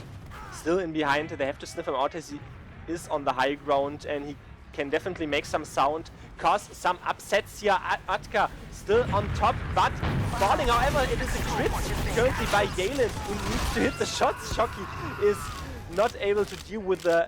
Still in behind. They have to sniff him out as he is on the high ground, and he can definitely make some sound, cause some upsets here. Atka still on top, but falling. However, it is a crit currently by Galen, who needs to hit the shots. Shocky is not able to deal with the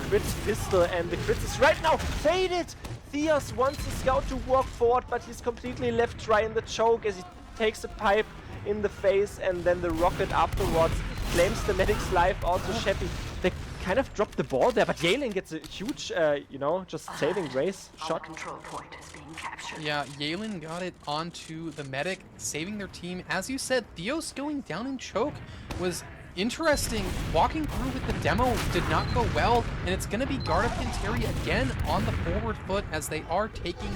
crit pistol, and the crit is right now faded. Theos wants the scout to walk forward, but he's completely left dry in the choke as he takes a pipe in the face, and then the rocket afterwards claims the medic's life. Also Sheppy, they kind of dropped the ball there, but Yalen gets a huge, you know, just saving grace shot. Control point is being captured. Yeah, Yalen got it onto the medic, saving their team. As you said, Theos going down in choke was interesting. Walking through with the demo did not go well, and it's going to be Garda Panteri again on the forward foot as they are taking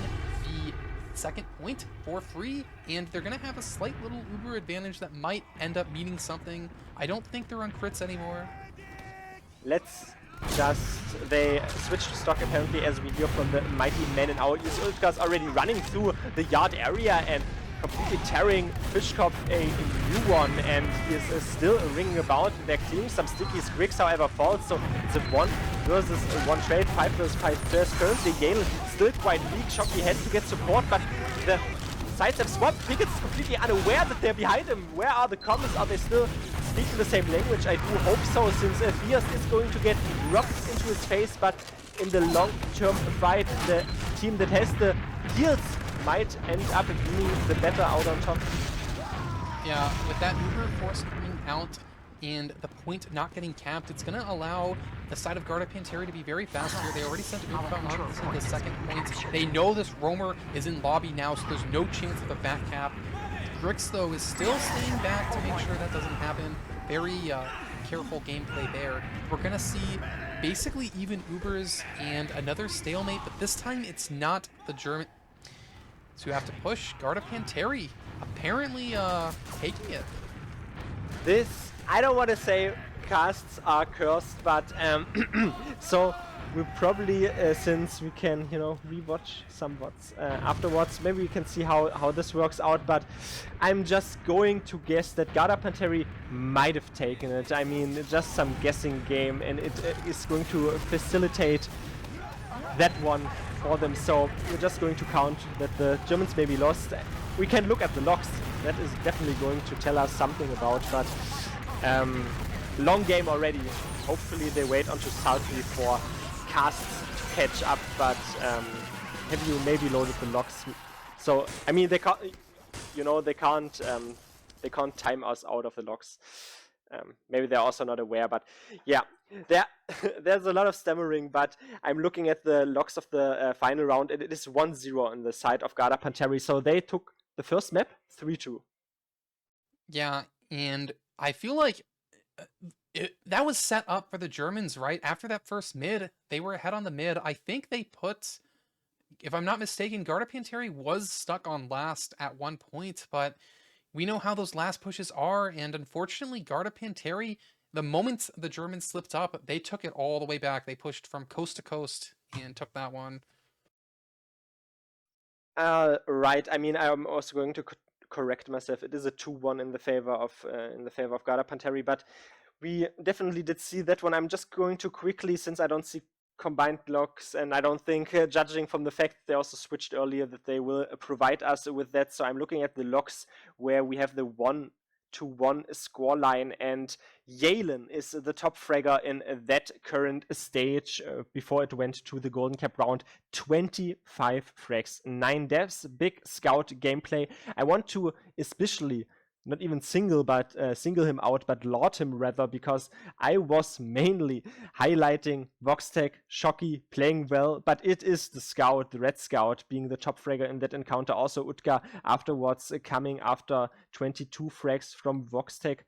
the second point for free, and they're going to have a slight little Uber advantage that might end up meaning something. I don't think they're on crits anymore. Let's just, they switch to stock apparently, as we hear from the mighty man in our ears. Ulfgar's already running through the yard area and completely tearing Fishkopf a new one, and he is still ringing about. They're clearing some stickies. Griggs, however, falls, so it's a 1 versus 1 trade, 5 versus 5 players. Currently, Galen still quite weak. Shocky has to get support, but the sides have swapped. Pickett is completely unaware that they're behind him. Where are the comments? Are they still speaking the same language? I do hope so, since Theos is going to get rockets into his face, but in the long-term fight, the team that has the heals might end up being the better out on top. Yeah, with that Uber force coming out and the point not getting capped, it's going to allow the side of Garda Panteri to be very fast here. They already sent Uber on to the second point. They know this roamer is in lobby now, so there's no chance of a back cap. Grix, though, is still staying back to make sure that doesn't happen. Very careful gameplay there. We're going to see basically even Ubers and another stalemate, but this time it's not the German. So you have to push. Garda Panteri apparently taking it. This, I don't want to say casts are cursed, but so we'll probably, since we can, you know, rewatch some VODs afterwards, maybe we can see how this works out, but I'm just going to guess that Garda Panteri might have taken it. I mean, just some guessing game, and it is going to facilitate that one for them, so we're just going to count that the Germans may be lost. We can look at the logs, that is definitely going to tell us something about, but long game already. Hopefully they wait until Sultry for casts to catch up, but have you maybe loaded the logs? So I mean, they can't, you know, they can't time us out of the logs. Maybe they're also not aware, but yeah, there's a lot of stammering, but I'm looking at the logs of the final round, and it is 1-0 on the side of Garda Panteri, so they took the first map 3-2. Yeah, and I feel like That was set up for the Germans, right? After that first mid, they were ahead on the mid. I think they put, if I'm not mistaken, Garda Panteri was stuck on last at one point, but we know how those last pushes are, and unfortunately, Garda Panteri, the moment the Germans slipped up, they took it all the way back. They pushed from coast to coast and took that one. Right. I mean, I'm also going to correct myself. It is a 2-1 in the favor of Garda Panteri, but we definitely did see that one. I'm just going to quickly, since I don't see combined logs, and I don't think, judging from the fact they also switched earlier, that they will provide us with that. So I'm looking at the logs where we have the 1-1 scoreline, and Yalen is the top fragger in that current stage before it went to the Golden Cap round. 25 frags, 9 deaths, big scout gameplay. I want to especially not even single him out, but laud him rather, because I was mainly highlighting Voxtech, Shocky playing well, but it is the scout, the red scout, being the top fragger in that encounter. Also Utka afterwards coming after 22 frags from Voxtech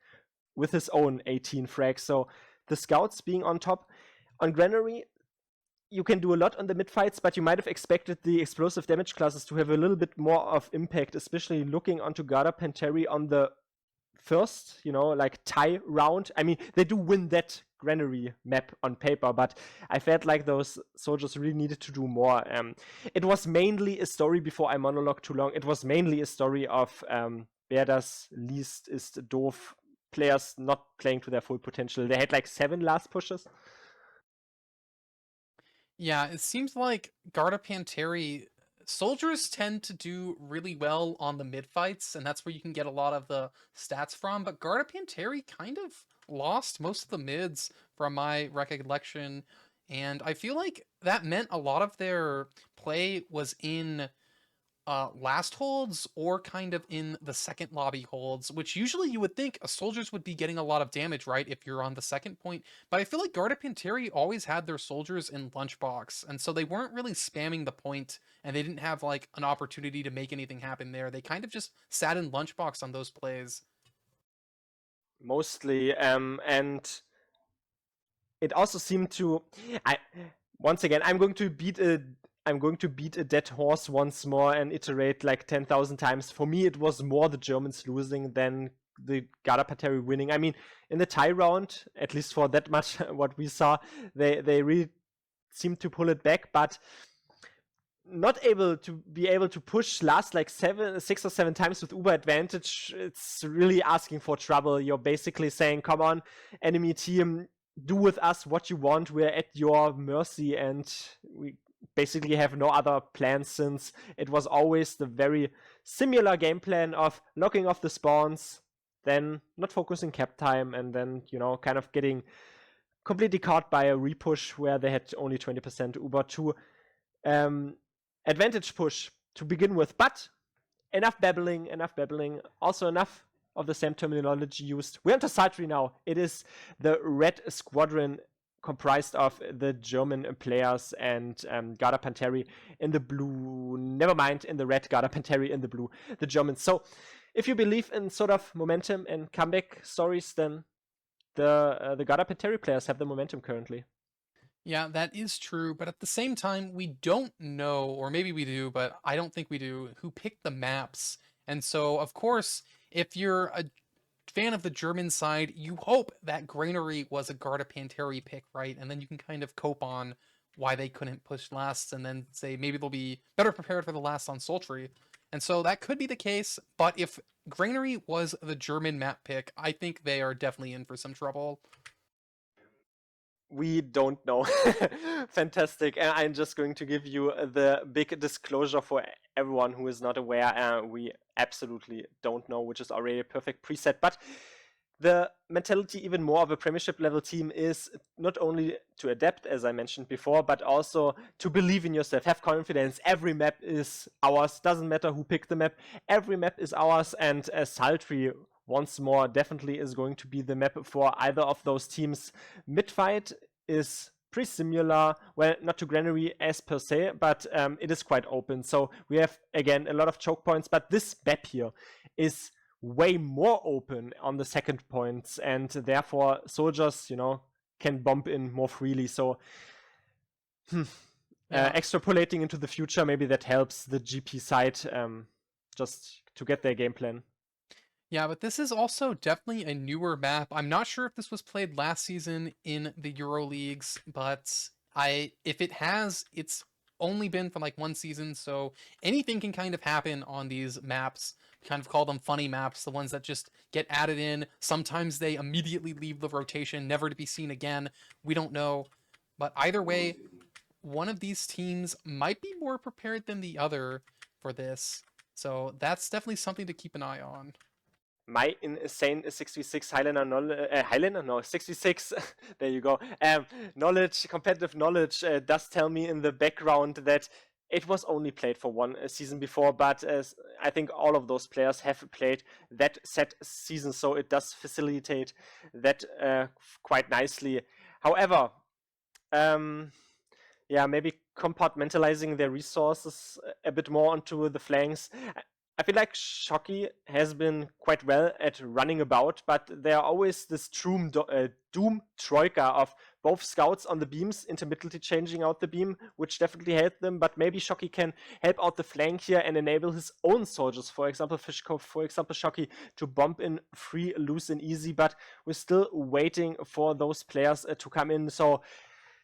with his own 18 frags. So the scouts being on top. On Granary, you can do a lot on the mid fights, but you might have expected the explosive damage classes to have a little bit more of impact, especially looking onto Garda Panteri on the first, like tie round. I mean, they do win that Granary map on paper, but I felt like those soldiers really needed to do more. It was mainly a story, before I monologue too long, it was mainly a story of Werder's liest is doof players not playing to their full potential. They had like 7 last pushes. Yeah, it seems like Garda Panteri soldiers tend to do really well on the mid fights, and that's where you can get a lot of the stats from. But Garda Panteri kind of lost most of the mids from my recollection, and I feel like that meant a lot of their play was in last holds or kind of in the second lobby holds, which usually you would think soldiers would be getting a lot of damage, right, if you're on the second point. But I feel like Garda Panteri always had their soldiers in lunchbox, and so they weren't really spamming the point, and they didn't have like an opportunity to make anything happen there. They kind of just sat in lunchbox on those plays. Mostly, and it also seemed to. Once again, I'm going to beat a dead horse once more and iterate like 10,000 times. For me, it was more the Germans losing than the Garda Panteri winning. I mean, in the tie round, at least for that much what we saw, they really seemed to pull it back, but not able to push last like 6 or 7 times with uber advantage. It's really asking for trouble. You're basically saying, come on, enemy team, do with us what you want. We're at your mercy, and we basically have no other plans, since it was always the very similar game plan of knocking off the spawns, then not focusing cap time, and then, kind of getting completely caught by a repush where they had only 20% uber to advantage push to begin with. But enough babbling. Also enough of the same terminology used. We're into Sultry now. It is the red squadron comprised of the German players and Garda Panteri in the blue. Never mind, in the red, Garda Panteri in the blue, the Germans. So if you believe in sort of momentum and comeback stories, then the Garda Panteri players have the momentum currently. Yeah, that is true, but at the same time, we don't know, or maybe we do, but I don't think we do, who picked the maps. And so, of course, if you're a fan of the German side, you hope that Granary was a Garda Panteri pick, right? And then you can kind of cope on why they couldn't push last, and then say maybe they'll be better prepared for the last on Sultry. And so that could be the case, but if Granary was the German map pick, I think they are definitely in for some trouble. We don't know. Fantastic. And I'm just going to give you the big disclosure for everyone who is not aware. We absolutely don't know, which is already a perfect preset. But the mentality, even more of a Premiership level team, is not only to adapt, as I mentioned before, but also to believe in yourself, have confidence. Every map is ours. Doesn't matter who picked the map. Every map is ours. And Sultry, once more, definitely is going to be the map for either of those teams. Mid-fight is pretty similar, well, not to Granary as per se, but it is quite open. So we have, again, a lot of choke points, but this map here is way more open on the second points, and therefore soldiers, can bump in more freely. So extrapolating into the future, maybe that helps the GP side just to get their game plan. Yeah, but this is also definitely a newer map. I'm not sure if this was played last season in the Euro Leagues, but if it has, it's only been for like one season, so anything can kind of happen on these maps. We kind of call them funny maps, the ones that just get added in. Sometimes they immediately leave the rotation, never to be seen again. We don't know. But either way, one of these teams might be more prepared than the other for this. So that's definitely something to keep an eye on. My insane 66 Highlander, no, 66, there you go, competitive knowledge does tell me in the background that it was only played for one season before, but I think all of those players have played that set season, so it does facilitate that quite nicely. However, maybe compartmentalizing their resources a bit more onto the flanks. I feel like Shocky has been quite well at running about, but there are always this doom troika of both scouts on the beams, intermittently changing out the beam, which definitely helped them, but maybe Shocky can help out the flank here and enable his own soldiers, for example, Fishko, for example, Shocky, to bump in free, loose, and easy, but we're still waiting for those players to come in. So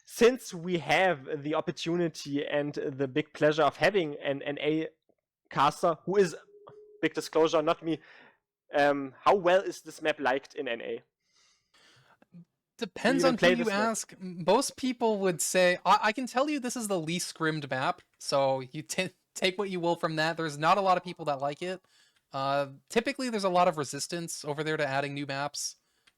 since we have the opportunity and the big pleasure of having an NA caster who is, big disclosure, not me, how well is this map liked in NA? Depends on who you ask. Most people would say, I can tell you this is the least scrimmed map, so you take what you will from that. There's not a lot of people that like it. Typically, there's a lot of resistance over there to adding new maps.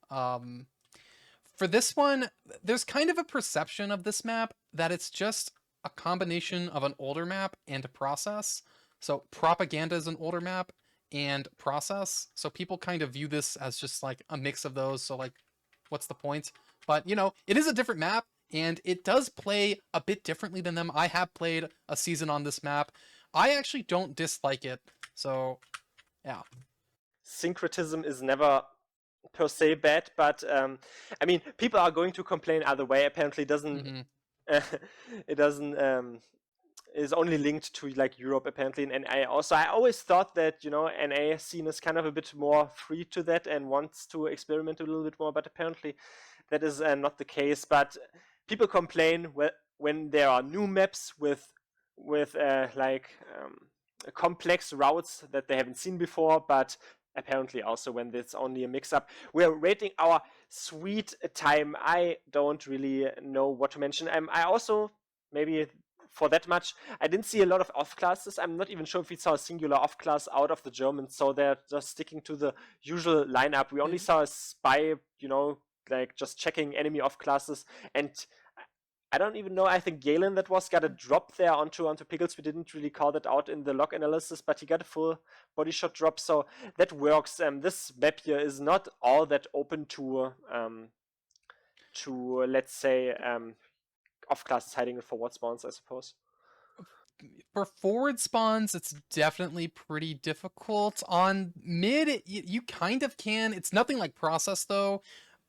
For this one, there's kind of a perception of this map that it's just a combination of an older map and a process. So Propaganda is an older map and process. So people kind of view this as just like a mix of those. So like, what's the point? But it is a different map and it does play a bit differently than them. I have played a season on this map. I actually don't dislike it. So yeah. Syncretism is never per se bad, but I mean, people are going to complain either way. Apparently it doesn't it doesn't is only linked to like Europe apparently in NA also. I always thought that NA scene is kind of a bit more free to that and wants to experiment a little bit more, but apparently that is not the case. But people complain when there are new maps with complex routes that they haven't seen before, but apparently also when it's only a mix-up. We're rating our sweet time. I don't really know what to mention. I also, maybe for that much, I didn't see a lot of off-classes. I'm not even sure if we saw a singular off-class out of the Germans, so they're just sticking to the usual lineup. We only saw a spy, like just checking enemy off-classes, and I don't even know. I think Galen that got a drop there onto Pickles. We didn't really call that out in the log analysis, but he got a full body shot drop, so that works. This map here is not all that open to let's say off classes hiding in forward spawns, I suppose. For forward spawns, it's definitely pretty difficult. On mid, you kind of can. It's nothing like process though.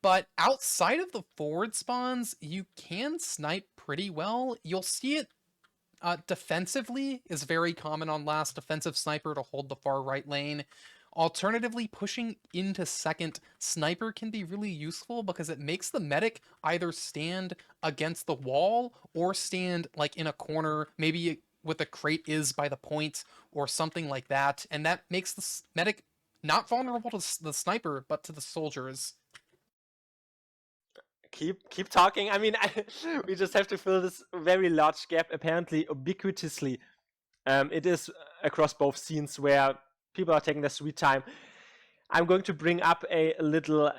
But outside of the forward spawns, you can snipe pretty well. You'll see it defensively is very common on last. Defensive sniper to hold the far right lane. Alternatively, pushing into second, sniper can be really useful because it makes the medic either stand against the wall or stand like in a corner, maybe with a crate is by the point or something like that. And that makes the medic not vulnerable to the sniper, but to the soldiers. Keep talking. I mean, we just have to fill this very large gap, apparently ubiquitously. It is across both scenes where people are taking their sweet time. I'm going to bring up a little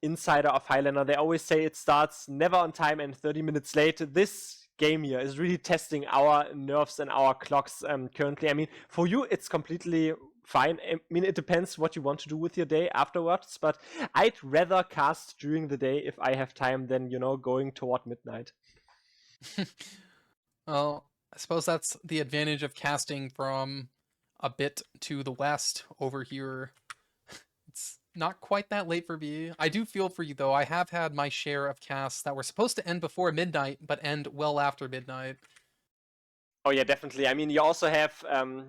insider of Highlander. They always say it starts never on time and 30 minutes late. This game here is really testing our nerves and our clocks currently. I mean, for you, it's completely fine. I mean, it depends what you want to do with your day afterwards, but I'd rather cast during the day if I have time than, going toward midnight. Well, I suppose that's the advantage of casting from a bit to the west over here. Not quite that late for me. I do feel for you though. I have had my share of casts that were supposed to end before midnight, but end well after midnight. Oh yeah, definitely. I mean, you also have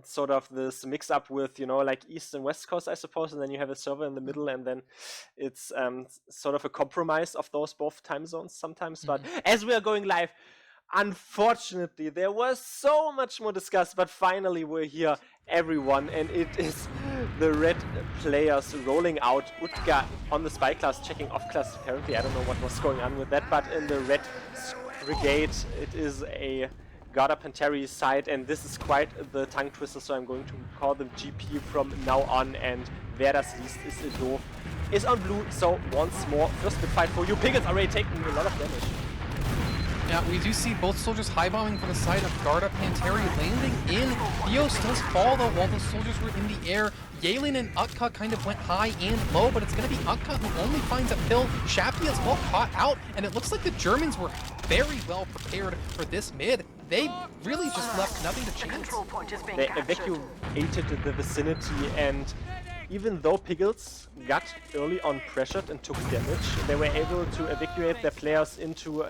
sort of this mix-up with, you know, like East and West Coast, I suppose, and then you have a server in the middle, and then it's sort of a compromise of those both time zones sometimes. But as we are going live, unfortunately, there was so much more discussed, but finally we're here, everyone, and it is the red players rolling out. Utka on the spy class, checking off class apparently. I don't know what was going on with that, but in the red brigade, it is a Garda Panteri side, and this is quite the tongue twister, so I'm going to call them GP from now on, and Verda's liest is a doof. Is on blue, so once more, first bit fight for you. Piggot's already taking a lot of damage. Yeah, we do see both soldiers high-bombing for the side of Garda Panteri, landing in. Theos does fall though while the soldiers were in the air. Yalen and Utka kind of went high and low, but it's going to be Utka who only finds a pill. Shappy as well caught out, and it looks like the Germans were very well prepared for this mid. They really just left nothing to chance. They evacuated the vicinity, and even though Piggles got early on pressured and took damage, they were able to evacuate their players into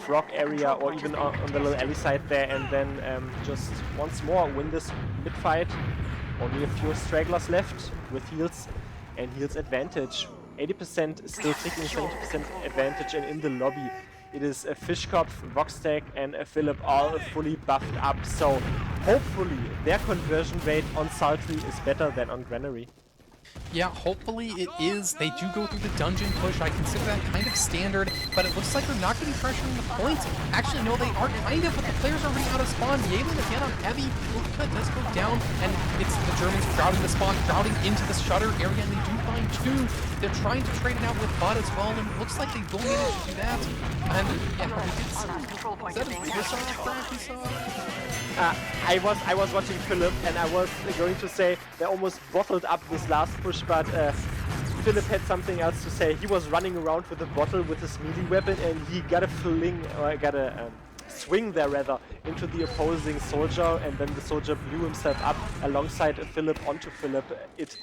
frog area or even on the little alley side there, and then just once more win this mid fight. Only a few stragglers left with heals and heals advantage. 80% still taking 70% advantage, and in the lobby it is a Fishkopf, Voxtec and a Philip all fully buffed up, so hopefully their conversion rate on Sultry is better than on Granary. Yeah, hopefully it is. They do go through the dungeon push. I consider that kind of standard, but it looks like they're not getting pressure on the points. Actually, no, they are kind of, but the players are already out of spawn. Yalen again on heavy. Utka does go down, and it's the Germans crowding the spawn, crowding into the shutter area, and they do find two. They're trying to trade it out with Bud as well, and it looks like they will manage to do that. And yeah, we did see. Is that a suicide crash we saw? I was watching Philip, and I was going to say they almost bottled up this last push, but Philip had something else to say. He was running around with a bottle with his melee weapon, and he got a swing there rather into the opposing soldier, and then the soldier blew himself up alongside Philip onto Philip. It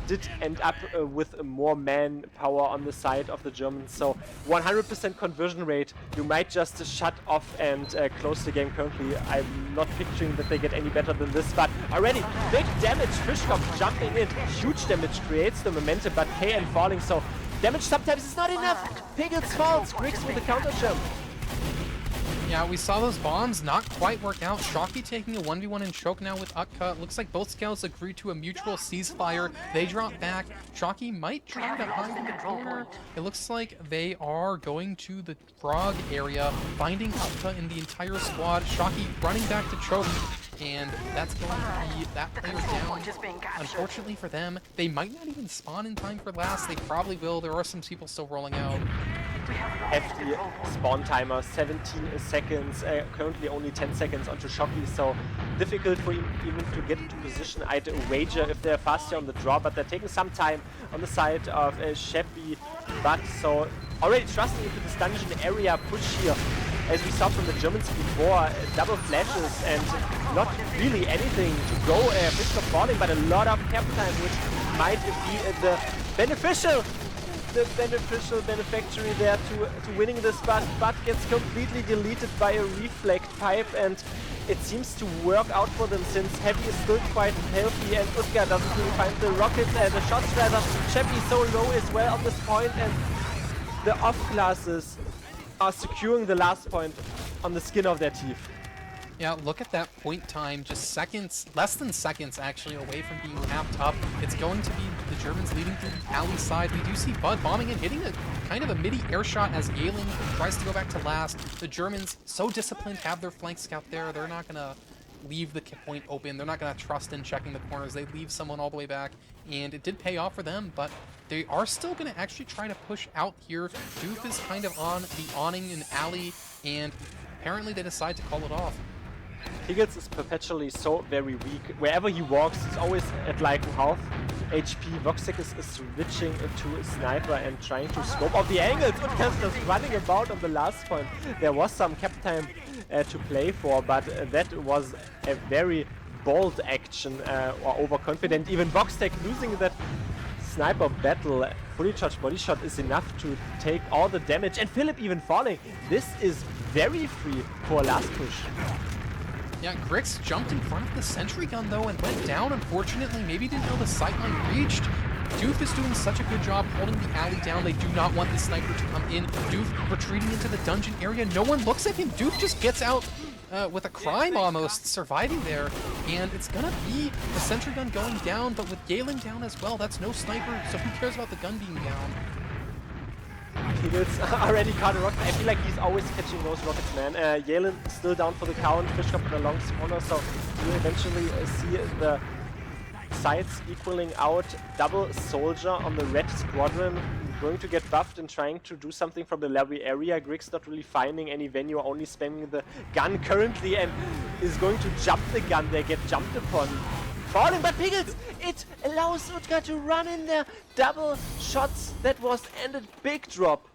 did end up with more manpower on the side of the Germans, so 100% conversion rate. You might just shut off and close the game currently. I'm not picturing that they get any better than this, but already big damage. Fishkopf jumping in, huge damage, creates the momentum, but KN falling, so damage sometimes is not enough. Piggles falls, Griggs with the counter jump. Yeah, we saw those bombs not quite work out. Shocky taking a 1v1 in choke now with Utka. Looks like both scouts agree to a mutual ceasefire. They drop back. Shocky might try to hide in the corner. It looks like they are going to the frog area, finding Utka in the entire squad. Shocky running back to choke, and that's going to be that player down. Unfortunately for them, they might not even spawn in time for last. They probably will. There are some people still rolling out. Hefty spawn timer, 17 seconds, currently only 10 seconds onto Shocky, so difficult for him even to get into position. I'd wager if they're faster on the draw, but they're taking some time on the side of Sheppy, but so already trusting into this dungeon area push here, as we saw from the Germans before, double flashes and not really anything to go. Fishkopf falling, but a lot of cap time, which might be the beneficial beneficiary there to winning this, but gets completely deleted by a reflect pipe, and it seems to work out for them since Heavy is still quite healthy and Utka doesn't really find the rockets and the shots rather. Sheppy so low as well on this point, and the off classes are securing the last point on the skin of their teeth. Yeah, look at that point time, just seconds, less than seconds actually away from being tapped up. It's going to be the Germans leading through the alley side. We do see Bud bombing and hitting a kind of a midi air shot as Yalen tries to go back to last. The Germans, so disciplined, have their flank scout there. They're not going to leave the point open. They're not going to trust in checking the corners. They leave someone all the way back, and it did pay off for them, but they are still going to actually try to push out here. Doof is kind of on the awning in alley, and apparently they decide to call it off. Piggles is perpetually so very weak. Wherever he walks, he's always at like half HP. Voxtec is switching to a sniper and trying to scope out the angles. Utka's just running about on the last point. There was some cap time to play for, but that was a very bold action or overconfident. Even Voxtec losing that sniper battle. Fully charged body shot is enough to take all the damage, and Philip even falling. This is very free for last push. Yeah, Grix jumped in front of the sentry gun though and went down, unfortunately. Maybe didn't know the sightline reached. Doof is doing such a good job holding the alley down. They do not want the sniper to come in. Doof retreating into the dungeon area. No one looks at him. Doof just gets out with a crime almost, surviving there. And it's gonna be the sentry gun going down, but with Galen down as well, that's no sniper, so who cares about the gun being down? Eagles already caught a rocket. I feel like he's always catching those rockets, man. Yalen still down for the count. Fishcop in a long spawner, so we'll eventually see the sides equaling out. Double soldier on the red squadron, going to get buffed and trying to do something from the lobby area. Griggs not really finding any venue, only spamming the gun currently, and is going to jump the gun there, get jumped upon. Falling, but Pickles, it allows Utka to run in there. Double shots, that was ended. Big drop.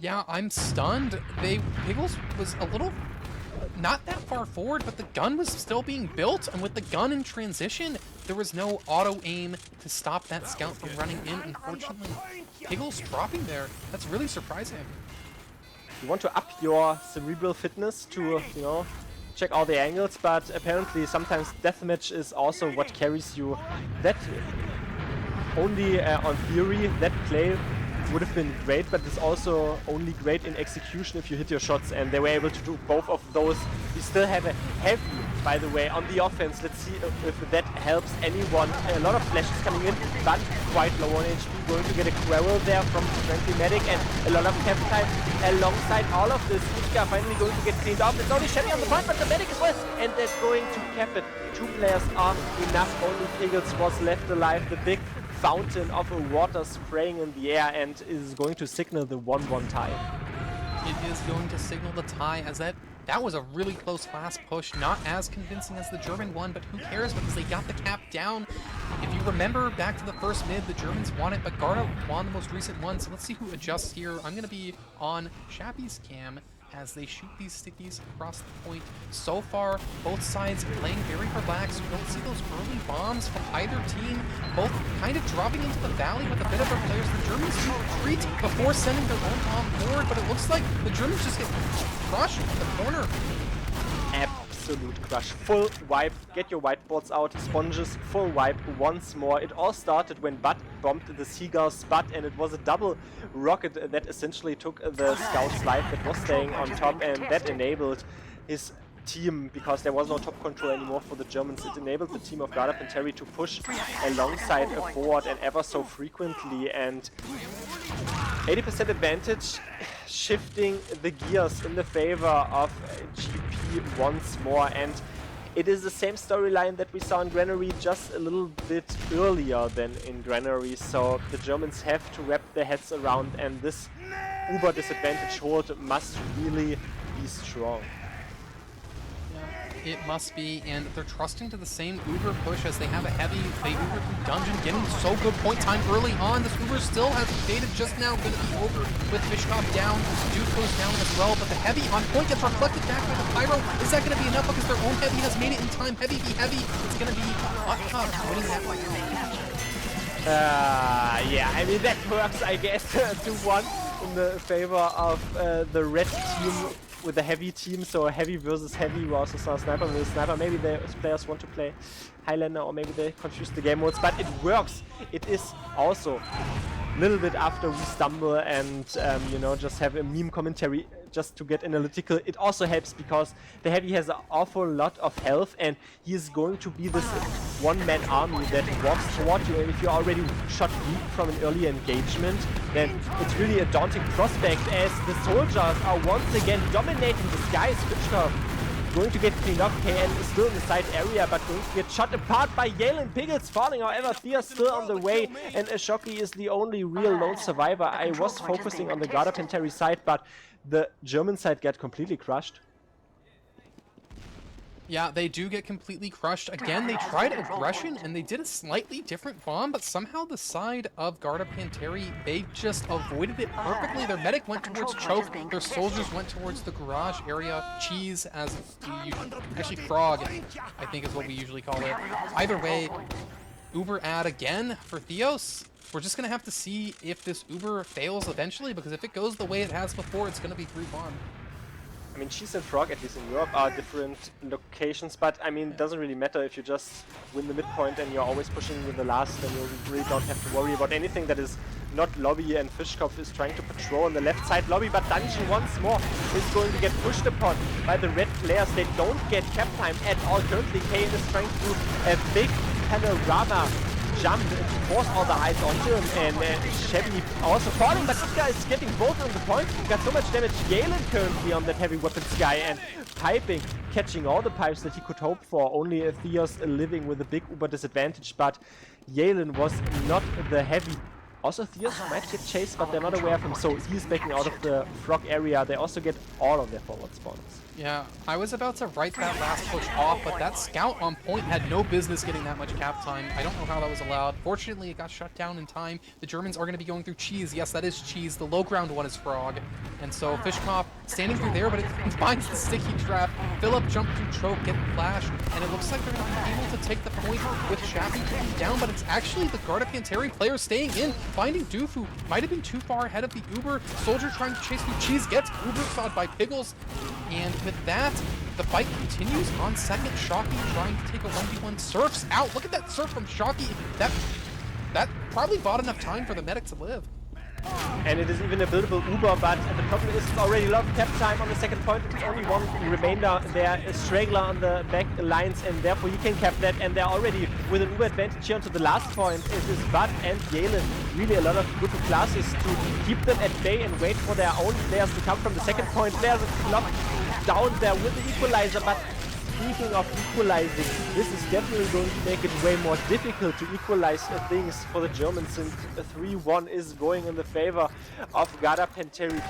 Yeah, I'm stunned. Pickles was a little not that far forward, but the gun was still being built, and with the gun in transition, there was no auto aim to stop that scout from running in. Unfortunately, Pickles dropping there. That's really surprising. You want to up your cerebral fitness to, you know, check all the angles, but apparently sometimes deathmatch is also what carries you. That only on theory, that play would have been great, but it's also only great in execution if you hit your shots, and they were able to do both of those. We still have a heavy, by the way, on the offense. Let's see if that helps anyone. A lot of flashes coming in, but quite low on HP. Going to get a quarrel there from Friendly Medic, and a lot of cap time alongside all of this. Utka finally going to get cleaned off. It's only Shelly on the point, but the Medic as well, and they're going to cap it. Two players are enough. Only Pickles was left alive. The big fountain of a water spraying in the air, and is going to signal the 1-1 tie. It is going to signal the tie, as that was a really close last push. Not as convincing as the German one, but who cares, because they got the cap down. If you remember back to the first mid, the Germans won it, but Garda won the most recent one, so let's see who adjusts here. I'm going to be on Shappy's cam as they shoot these stickies across the point. So far, both sides playing very relaxed. We don't see those early bombs from either team. Both kind of dropping into the valley with a bit of our players. The Germans do retreat before sending their own bomb forward, but it looks like the Germans just get crushed in the corner. Absolute crush. Full wipe. Get your whiteboards out. Sponges. Full wipe once more. It all started when Bud bombed the Seagull's spot, and it was a double rocket that essentially took the scout's life that was staying on top, and that enabled his team, because there was no top control anymore for the Germans. It enabled the team of Garda Panteri to push alongside a forward, and ever so frequently, and 80% advantage, shifting the gears in the favor of GP once more. And it is the same storyline that we saw in Granary, just a little bit earlier than in Granary. So the Germans have to wrap their heads around, and this uber disadvantage hold must really be strong. It must be, and they're trusting to the same Uber push as they have a heavy. They Uber through dungeon, getting so good point time early on. This Uber still has faded just now, going to be over with Fishcop down. Duke goes down as well, but the heavy on point gets reflected back by the Pyro. Is that going to be enough, because their own heavy has made it in time? Heavy v heavy. It's going to be Utka winning that fight. Yeah, I mean, that works, I guess, 2-1 in the favor of the red team with the heavy team. So heavy versus heavy versus sniper versus sniper. Maybe the players want to play Highlander, or maybe they confuse the game modes, but it works. It is also a little bit after we stumble and you know, just have a meme commentary just to get analytical. It also helps because the heavy has an awful lot of health, and he is going to be this one-man army that walks toward you, and if you're already shot weak from an early engagement, then it's really a daunting prospect, as the soldiers are once again dominating the skies. Fitchner going to get cleaned up. KN is still in the side area, but going to get shot apart by Yalen. Pickles falling, however, Thea still on the way, and Ashoki is the only real lone survivor. I was focusing on the Garda Panteri side, but the German side got completely crushed. Yeah, they do get completely crushed. Again, they tried aggression, and they did a slightly different bomb, but somehow the side of Garda Panteri, they just avoided it perfectly. Their medic went towards Choke, their soldiers went towards the garage area. Cheese, as we usually, actually Frog, I think is what we usually call it. Either way, Uber ad again for Theos. We're just going to have to see if this Uber fails eventually, because if it goes the way it has before, it's going to be 3-1. I mean, Cheese and Frog, at least in Europe, are different locations, but I mean, it doesn't really matter if you just win the midpoint and you're always pushing with the last, then you really don't have to worry about anything that is not Lobby, and Fischkopf is trying to patrol on the left side Lobby, but Dungeon once more is going to get pushed upon by the red players. They don't get cap time at all. Currently, Kane is trying to do a big panorama jump to force all the eyes onto him, and Chevy also falling, but this guy is getting both on the point. Got so much damage. Yalen currently on that heavy weapons guy, and Piping catching all the pipes that he could hope for. Only Theos living with a big Uber disadvantage, but Yalen was not the heavy. Also, Theos might get chased, but they're not aware of him, so he's backing out of the frog area. They also get all of their forward spawns. Yeah, I was about to write that last push off, but that scout on point had no business getting that much cap time. I don't know how that was allowed. Fortunately, it got shut down in time. The Germans are going to be going through Cheese. Yes, that is Cheese. The low ground one is Frog. And so Fischkopf standing through there, but it finds the sticky trap. Philip jumped through Choke, get the flash, and it looks like they're going to be able to take the point with Shappy coming down, but it's actually the Garda Panteri player staying in, finding Doof, who might have been too far ahead of the Uber. Soldier trying to chase through Cheese, gets Uber sawed by Piggles, and with that, the fight continues on second. Shocky trying to take a 1v1. Surf's out. Look at that surf from Shocky. That probably bought enough time for the medic to live. And it is even a buildable Uber, but the problem is it's already a lot of cap time on the second point. It's only one remainder there, a straggler on the back lines, and therefore you can cap that, and they're already with an Uber advantage here onto the last point. It is Bud and Yalen. Really a lot of good classes to keep them at bay and wait for their own players to come from the second point. There's a clock down there with the equalizer, but speaking of equalizing, this is definitely going to make it way more difficult to equalize things for the Germans, since 3-1 is going in the favor of Garda Panteri.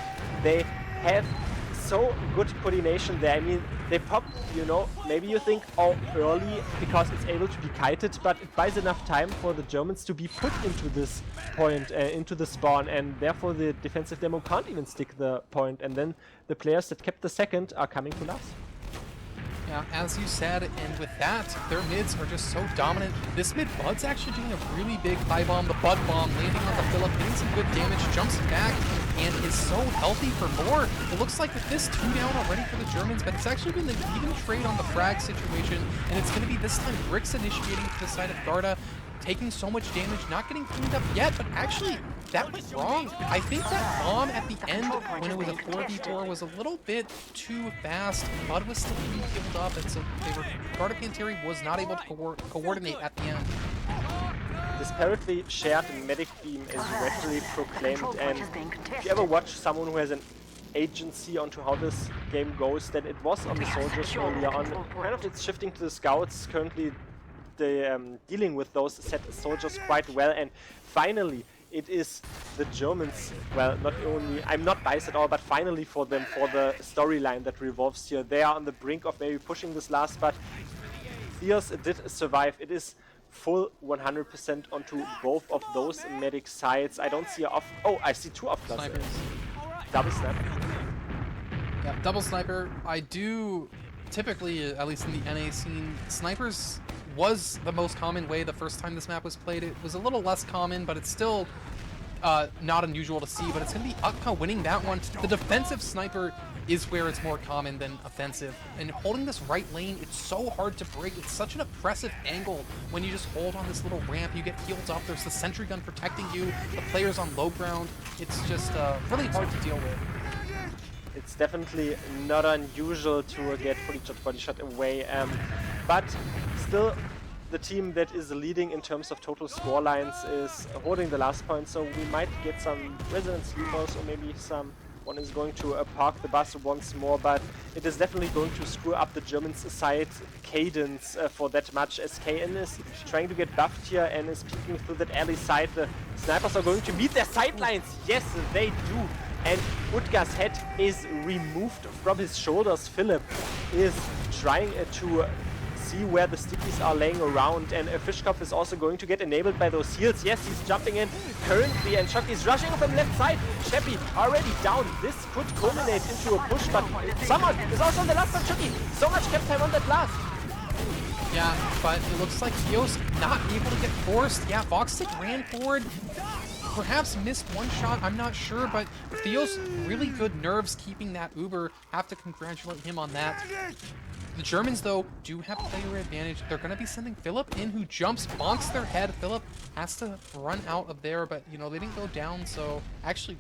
They have so good coordination there. I mean, they pop, you know, maybe you think, oh, early because it's able to be kited, but it buys enough time for the Germans to be put into this point, into the spawn, and therefore the defensive demo can't even stick the point, and then the players that kept the second are coming to last. Yeah, as you said, and with that, their mids are just so dominant. This mid, Bud's actually doing a really big high bomb, the Bud bomb, landing on the Phillip, getting some good damage, jumps back, and is so healthy for more. It looks like with this 2 down already for the Germans, but it's actually been an even trade on the frag situation, and it's going to be this time Bricks initiating to the side of Garda, taking so much damage, not getting cleaned up yet, but actually, that went wrong. I think that bomb at the end, when it was a 4v4, was a little bit too fast. Bud was still being healed up, and so Garda Panteri was not able to coordinate at the end. This apparently shared medic beam is readily proclaimed, and if you ever watch someone who has an agency onto how this game goes, then it was on the soldiers earlier on. Kind of it's shifting to the scouts. Currently they dealing with those set soldiers quite well, and finally it is the Germans, well, not only, I'm not biased at all, but finally for them, for the storyline that revolves here. They are on the brink of maybe pushing this last, but Theos did survive. It is full 100% onto both of those medic sides. I don't see a off, oh, I see 2 off classes. Double sniper. Yeah, double sniper. I do typically, at least in the NA scene, snipers was the most common way the first time this map was played. It was a little less common, but it's still not unusual to see, but it's going to be Ukka winning that one. The defensive sniper is where it's more common than offensive, and holding this right lane, it's so hard to break. It's such an oppressive angle when you just hold on this little ramp, you get healed up, there's the sentry gun protecting you, the players on low ground. It's just really hard to deal with. It's definitely not unusual to get fully shot body shot away, but still the team that is leading in terms of total score lines is holding the last point, so we might get some resonant sleepers, or maybe someone is going to park the bus once more, but it is definitely going to screw up the Germans' side cadence for that much, as KN is trying to get buffed here and is peeking through that alley side. The snipers are going to meet their sidelines. Yes, they do. And Utga's head is removed from his shoulders. Philip is trying to see where the stickies are laying around, and Fischkopf is also going to get enabled by those heals. Yes, he's jumping in currently, and Shocky is rushing from left side. Sheppy already down. This could culminate into a push, but someone is also on the last one. Shocky, so much cap time on that last. Yeah, but it looks like Theos not able to get forced. Yeah, Voxic ran forward, perhaps missed one shot, I'm not sure, but Theos really good nerves keeping that Uber. Have to congratulate him on that. The Germans, though, do have player advantage. They're going to be sending Philip in, who jumps, bonks their head. Philip has to run out of there, but, you know, they didn't go down, so actually,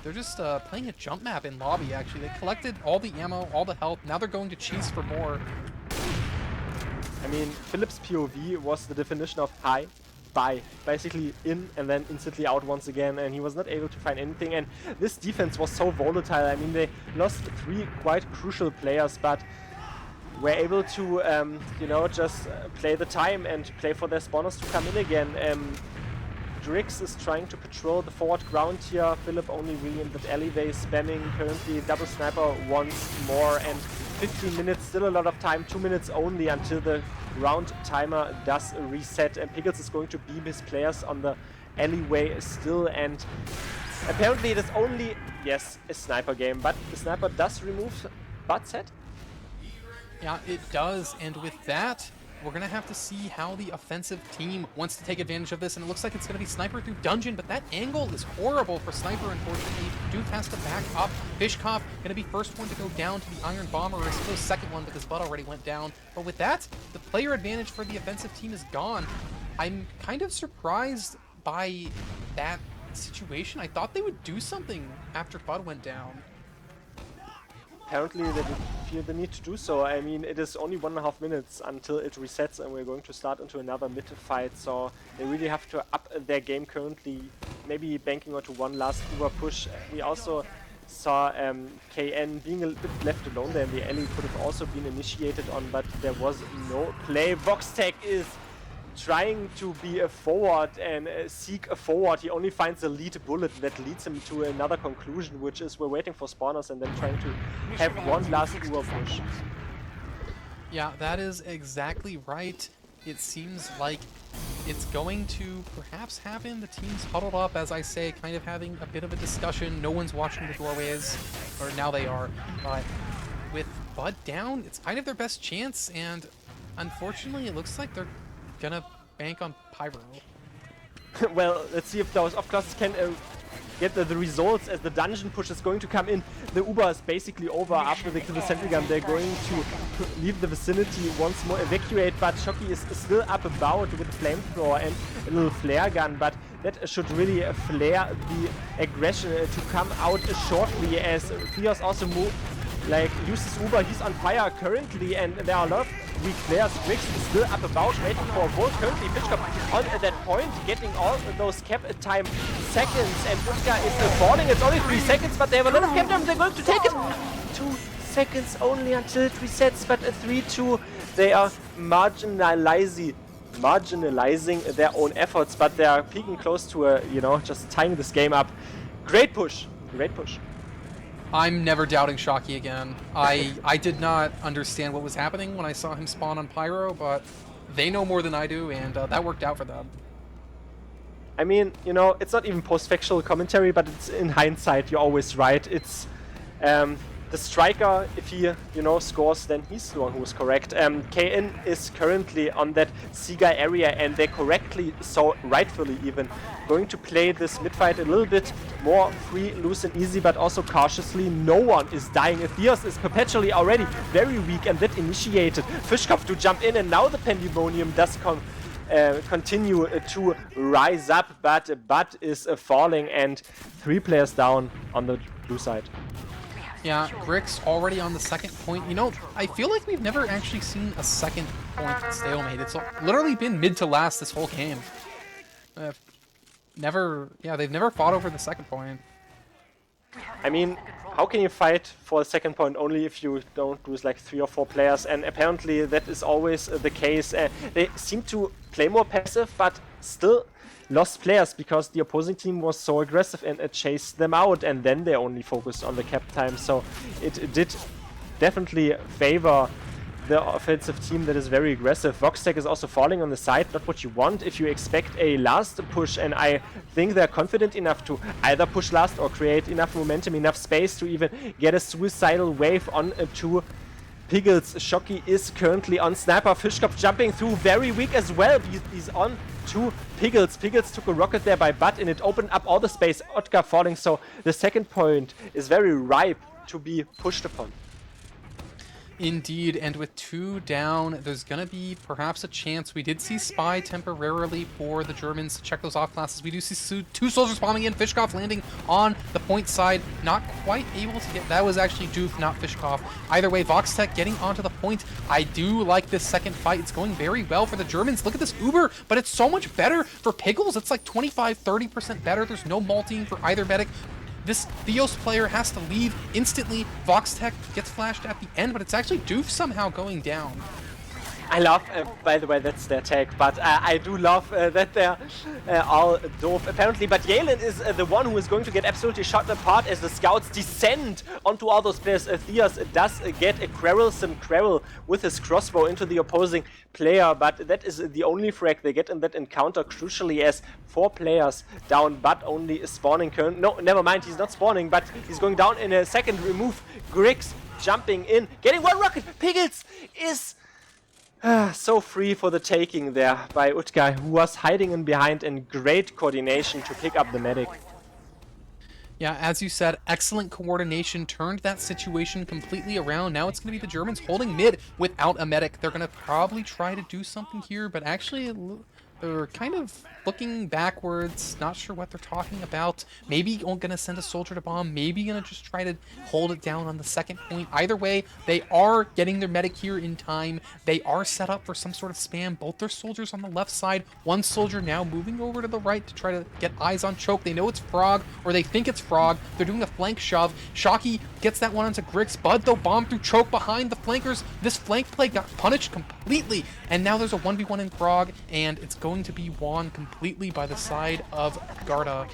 they're just playing a jump map in lobby, actually. They collected all the ammo, all the health. Now they're going to chase for more. I mean, Philip's POV was the definition of high, bye. Basically in and then instantly out once again, and he was not able to find anything. And this defense was so volatile. I mean, they lost 3 quite crucial players, but were able to, you know, just play the time and play for their spawners to come in again. Drix is trying to patrol the forward ground here. Philip only really in that alleyway, spamming currently double sniper once more, and 15 minutes, still a lot of time, 2 minutes only until the round timer does reset, and Pickles is going to beam his players on the alleyway still, and apparently it is only, yes, a sniper game, but the sniper does remove butt set. Yeah, it does, and with that, we're going to have to see how the offensive team wants to take advantage of this, and it looks like it's going to be Sniper through Dungeon, but that angle is horrible for Sniper, unfortunately. Doof has to back up. Fishkopf going to be first one to go down to the Iron Bomber, or still second one because Bud already went down. But with that, the player advantage for the offensive team is gone. I'm kind of surprised by that situation. I thought they would do something after Bud went down. Apparently they did feel the need to do so. I mean, it is only 1.5 minutes until it resets and we're going to start into another mid fight, so they really have to up their game currently, maybe banking onto one last Uber push. We also saw KN being a bit left alone there in the alley, could have also been initiated on, but there was no play. Voxtech is trying to be a forward and seek a forward. He only finds a lead bullet that leads him to another conclusion, which is we're waiting for spawners and then trying to have one last Uber push. Yeah, that is exactly right. It seems like it's going to perhaps happen. The team's huddled up, as I say, kind of having a bit of a discussion. No one's watching the doorways, or now they are. But with Bud down, it's kind of their best chance, and unfortunately it looks like they're gonna bank on Pyro. Well, let's see if those off-classes can get the results, as the dungeon push is going to come in. The Uber is basically over after they kill the sentry gun. They're going to leave the vicinity once more, evacuate, but Shocky is still up about with a flamethrower and a little flare gun, but that should really flare the aggression to come out shortly, as Theos also uses Uber. He's on fire currently, and there are a lot of weak players. Griggs is still up about, waiting for a volt. Currently, Fishkopf on at that point, getting all those cap time seconds, and Buska is falling. It's only 3 seconds, but they have a lot of cap time. They're going to take it. 2 seconds only until it resets, but a 3-2. They are marginalizing their own efforts, but they are peaking close to just tying this game up. Great push. Great push. I'm never doubting Shocky again. I did not understand what was happening when I saw him spawn on Pyro, but they know more than I do, and that worked out for them. I mean, it's not even post-factual commentary, but it's in hindsight, you're always right. It's the striker, if he, scores, then he's the one who is correct. KN is currently on that Seaguy area, and they correctly, so rightfully even, going to play this mid-fight a little bit more free, loose and easy, but also cautiously. No one is dying. Theos is perpetually already very weak, and that initiated Fishkopf to jump in, and now the Pandemonium does continue to rise up, but Bud is falling, and 3 players down on the blue side. Yeah, Grix already on the second point. I feel like we've never actually seen a second point stalemate. It's literally been mid to last this whole game. They've never fought over the second point. I mean, how can you fight for the second point only if you don't lose like 3 or 4 players? And apparently that is always the case. They seem to play more passive, but still lost players because the opposing team was so aggressive and chased them out, and then they only focused on the cap time. So it did definitely favor the offensive team that is very aggressive. Voxtech is also falling on the side, not what you want if you expect a last push, and I think they're confident enough to either push last or create enough momentum, enough space to even get a suicidal wave on to Piggles. Shocky is currently on sniper. Fishkopf jumping through, very weak as well. He's on to Piggles. Piggles took a rocket there by Butt and it opened up all the space. Otkar falling, so the second point is very ripe to be pushed upon. Indeed, and with 2 down, there's going to be perhaps a chance. We did see Spy temporarily for the Germans to check those off classes. We do see 2 soldiers bombing in. Fishkopf landing on the point side. Not quite able to get... That was actually Doof, not Fishkopf. Either way, Voxtech getting onto the point. I do like this second fight. It's going very well for the Germans. Look at this Uber, but it's so much better for Piggles. It's like 25-30% better. There's no malting for either medic. This Theos player has to leave instantly. Voxtech gets flashed at the end, but it's actually Doof somehow going down. I love, by the way, that's their tag, but I do love that they're all doof, apparently. But Yalen is the one who is going to get absolutely shot apart as the scouts descend onto all those players. Theos does get a quarrelsome quarrel with his crossbow into the opposing player, but that is the only frag they get in that encounter, crucially, as 4 players down, but only spawning current. No, never mind, he's not spawning, but he's going down in a second. Remove Griggs jumping in, getting 1 rocket. Piggles is... so free for the taking there by Utkar, who was hiding in behind and great coordination to pick up the medic. Yeah, as you said, excellent coordination turned that situation completely around. Now it's going to be the Germans holding mid without a medic. They're going to probably try to do something here, but actually they're kind of looking backwards, not sure what they're talking about. Maybe gonna send a soldier to bomb, maybe gonna just try to hold it down on the second point. Either way, they are getting their medic here in time. They are set up for some sort of spam. Both their soldiers on the left side. 1 soldier now moving over to the right to try to get eyes on Choke. They know it's Frog, or they think it's Frog. They're doing a flank shove. Shocky gets that one onto Griggs. Bud, though, bomb through Choke behind the flankers. This flank play got punished completely, and now there's a 1v1 in Frog, and it's going to be won completely by the side of Garda.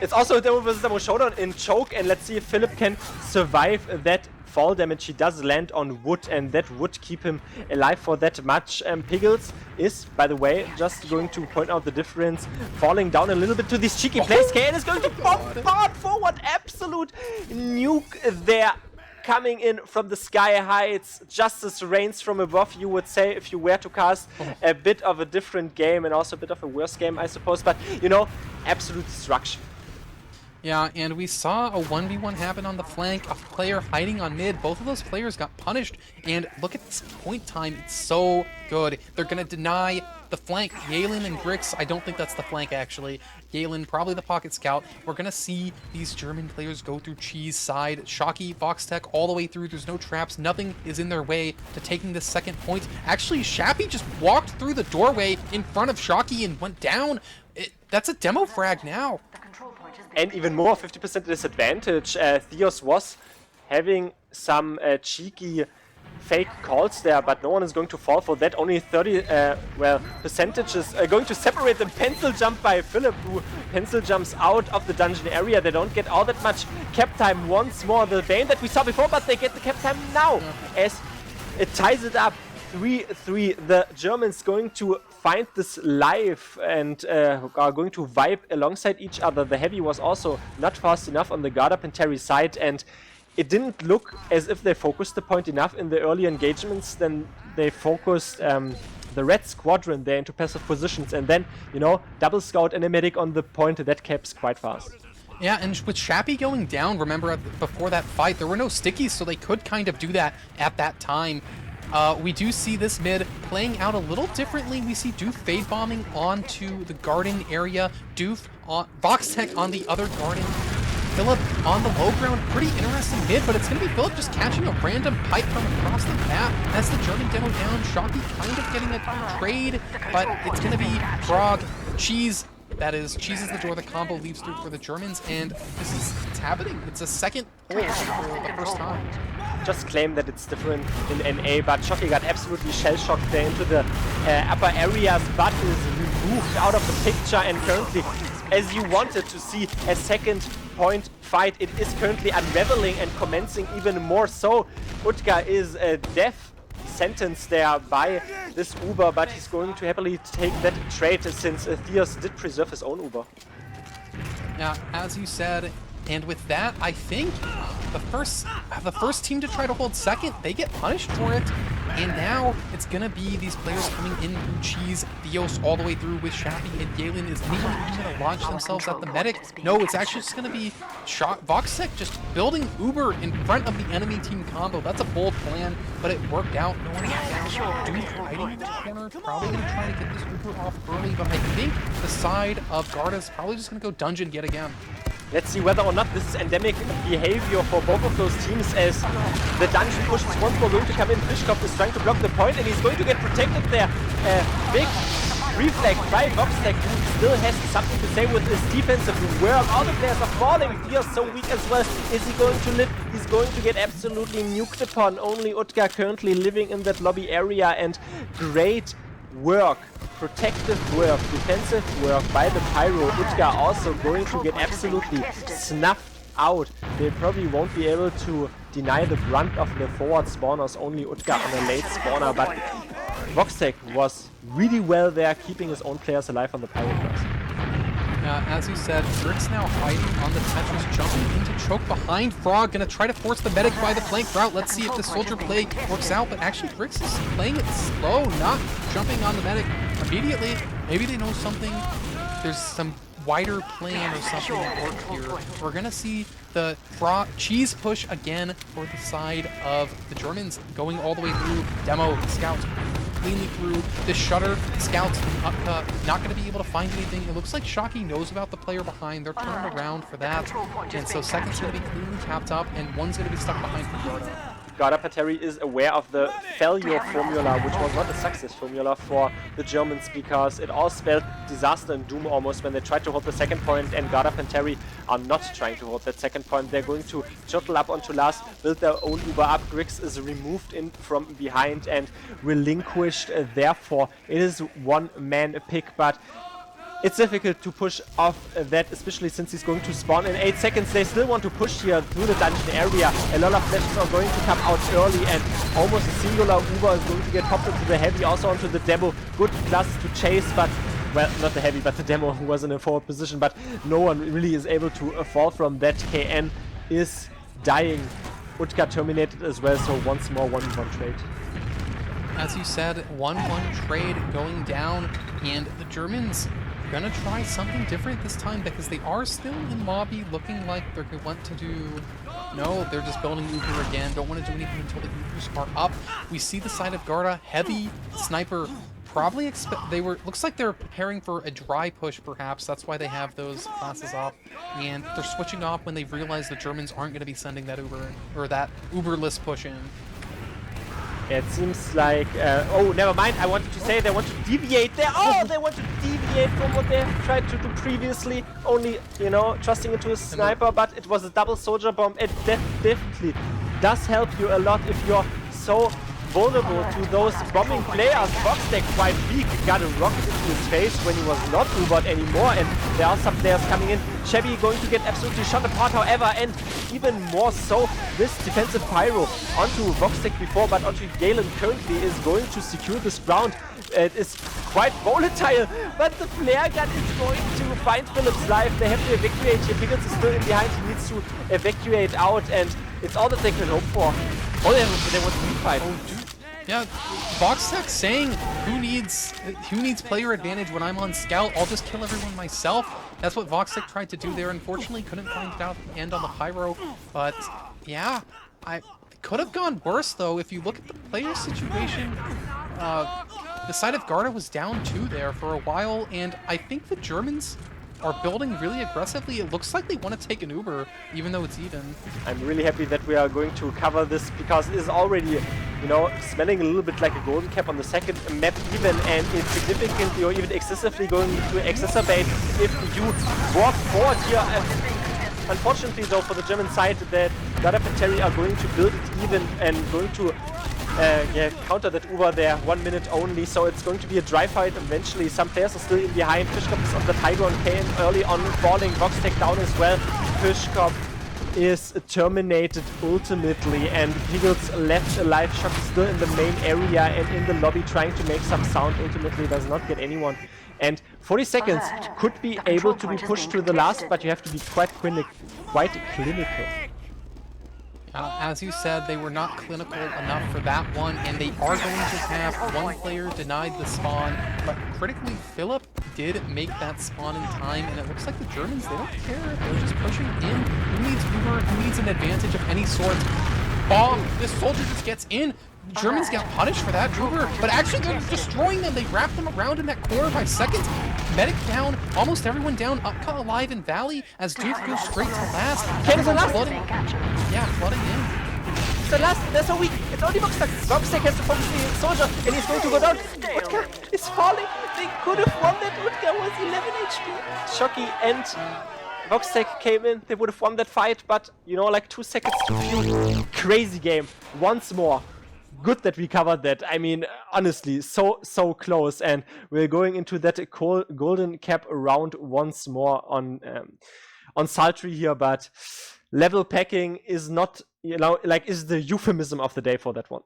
It's also a demo versus demo showdown in Choke, and let's see if Philip can survive that fall damage. He does land on wood, and that would keep him alive for that much. Piggles is, by the way, just going to point out the difference, falling down a little bit to these cheeky plays. KN is going to bombard forward, absolute nuke there. Coming in from the sky heights, justice reigns from above, you would say, if you were to cast a bit of a different game and also a bit of a worse game, I suppose. But, you know, absolute destruction. Yeah, and we saw a 1v1 happen on the flank, a player hiding on mid. Both of those players got punished, and look at this point time, it's so good. They're going to deny the flank. Yalen and Grix, I don't think that's the flank, actually. Yalen, probably the pocket scout. We're going to see these German players go through Cheese side. Shocky, Voxtech, all the way through. There's no traps. Nothing is in their way to taking this second point. Actually, Shappy just walked through the doorway in front of Shocky and went down. That's a demo frag now. And even more, 50% disadvantage. Theos was having some cheeky fake calls there, but no one is going to fall for that. Only 30, percentages going to separate them. Pencil jump by Philip, who pencil jumps out of the dungeon area. They don't get all that much cap time once more. The Bane that we saw before, but they get the cap time now as it ties it up. 3-3. The Germans going to find this live and are going to vibe alongside each other. The heavy was also not fast enough on the Garda Panteri side, and it didn't look as if they focused the point enough in the early engagements. Then they focused the red squadron there into passive positions, and then, you know, double scout and a medic on the point. That caps quite fast. Yeah, and with Shappy going down, remember before that fight, there were no stickies, so they could kind of do that at that time. We do see this mid playing out a little differently. We see Doof fade bombing onto the garden area. Doof on Voxtech on the other garden. Philip on the low ground. Pretty interesting mid, but it's going to be Philip just catching a random pipe from across the map. That's the German demo down. Shocky kind of getting a trade, but it's going to be Frog, Cheese. That is, Cheese is the door the combo leaves through for the Germans, and it's happening. It's a second pull for the first time. Just claim that it's different in NA, but Shocky got absolutely shell-shocked there into the upper areas, but is removed out of the picture, and currently, as you wanted to see a second point fight, it is currently unraveling and commencing even more so. Utkar is death sentence there by this Uber, but he's going to happily take that trade since Theos did preserve his own Uber. Yeah, as you said, And with that, I think the first team to try to hold second, they get punished for it. And now it's going to be these players coming in through Cheese, Theos all the way through with Shappy, and Galen is maybe even going to launch themselves at the medic. No, it's actually just going to be Voxtech just building Uber in front of the enemy team combo. That's a bold plan, but it worked out. No one got down. Doof hiding in the corner, probably going to try to get this Uber off early, but I think the side of Garda is probably just going to go dungeon yet again. Let's see whether or not this is endemic behavior for both of those teams, as the dungeon push is once more going to come in. Fishkopf is trying to block the point and he's going to get protected there. Big reflect by Voxtech, who still has something to say with his defensive work. All the players are falling. He is so weak as well. Is he going to live? He's going to get absolutely nuked upon. Only Utka currently living in that lobby area, and great work, protective work, defensive work by the Pyro. Utka also going to get absolutely snuffed out. They probably won't be able to deny the brunt of the forward spawners, only Utka on a late spawner, but Voxtech was really well there, keeping his own players alive on the Pyro class. As you said, Grix now hiding on the Tetris, jumping into choke behind Frog, gonna try to force the medic by the flank route. Let's see if the soldier play works out, but actually Grix is playing it slow, not jumping on the medic immediately. Maybe they know something, there's some wider plan or something at work here. We're gonna see the cheese push again for the side of the Germans, going all the way through. Demo, Scouts cleanly through this shutter. Scouts not going to be able to find anything. It looks like Shocky knows about the player behind. They're turned around for that. And so second's going to be cleanly tapped up, and one's going to be stuck behind for Garda. Garda Panteri is aware of the failure formula, which was not a success formula for the Germans, because it all spelled disaster and doom almost when they tried to hold the second point, and Garda Panteri are not trying to hold that second point. They're going to shuttle up onto last, build their own Uber up. Grix is removed in from behind and relinquished. Therefore, it is one-man pick, but it's difficult to push off that, especially since he's going to spawn in 8 seconds. They still want to push here through the dungeon area. A lot of flashes are going to come out early, and almost a singular Uber is going to get popped into the heavy, also onto the demo. Good classes to chase, but, well, not the heavy, but the demo, who was in a forward position, but no one really is able to fall from that. KN is dying. Utka terminated as well, so once more 1v1 trade. As you said, 1-1 trade going down, and the Germans gonna try something different this time, because they are still in lobby, looking like they're going to want to do... No, they're just building Uber again. Don't want to do anything until the Ubers are up. We see the side of Garda, heavy sniper. Probably looks like they're preparing for a dry push, perhaps. That's why they have those classes off, and they're switching off when they realize the Germans aren't going to be sending that Uber, or that Uberless push in. It seems like... oh, never mind. I wanted to say they want to deviate there. Oh, they want to deviate from what they have tried to do previously. Only, you know, trusting into a sniper, but it was a double soldier bomb. It definitely does help you a lot if you're so vulnerable to those bombing players. Voxtech quite weak, got a rocket into his face when he was not Ubered anymore, and there are some players coming in. Shabby going to get absolutely shot apart, however, and even more so, this defensive Pyro onto Voxtech before, but onto Galen currently is going to secure this ground. It is quite volatile, but the flare gun is going to find Phillips live. They have to evacuate here. Pickles is still in behind. He needs to evacuate out, and it's all that they can hope for. Oh, they want to refight. Oh, dude. Yeah, Voxtech saying who needs player advantage when I'm on scout. I'll just kill everyone myself. That's what Voxtech tried to do there. Unfortunately, couldn't find it out at the end on the Pyro. But yeah, it could have gone worse though. If you look at the player situation, the side of Garda was down 2 there for a while, and I think the Germans are building really aggressively. It looks like they want to take an Uber, even though it's even. I'm really happy that we are going to cover this, because it is already, you know, smelling a little bit like a golden cap on the second map even, and it's significantly or even excessively going to exacerbate if you walk forward here. Unfortunately though, for the German side, that Garda Panteri are going to build it even and going to counter that Uber there, 1 minute only, so it's going to be a dry fight eventually. Some players are still in behind. Fishkopf is on the high ground, KN early on falling, Voxtech down as well. Fishkopf is terminated ultimately, and Piggles left alive. Shocky still in the main area and in the lobby trying to make some sound. Ultimately does not get anyone. And 40 seconds could be able to be pushed to the last, but you have to be quite clinical. As you said, they were not clinical enough for that one, and they are going to have one player denied the spawn, but critically, Philip did make that spawn in time, and it looks like the Germans, they don't care. They're just pushing in. Who needs Uber? Who needs an advantage of any sort? Bomb! This soldier just gets in. The Germans got punished for that, Uber, but actually they're destroying them. They wrap them around in that corner by seconds. Medic down, almost everyone down. Upcut alive in Valley as Doof goes straight to last. Ken's the last. Flooding in. It's the last. They're so weak. It's only Voxtec. Voxtec has to focus the soldier, and he's going to go down. Utka is falling. They could have won that. Utka was 11 HP. Shocky and Voxtec came in. They would have won that fight, but you know, like 2 seconds to few. Crazy game. Once more. Good that we covered that. I mean, honestly, so close, and we're going into that golden cap round once more on Sultry here. But level packing is not, you know, like, is the euphemism of the day for that one.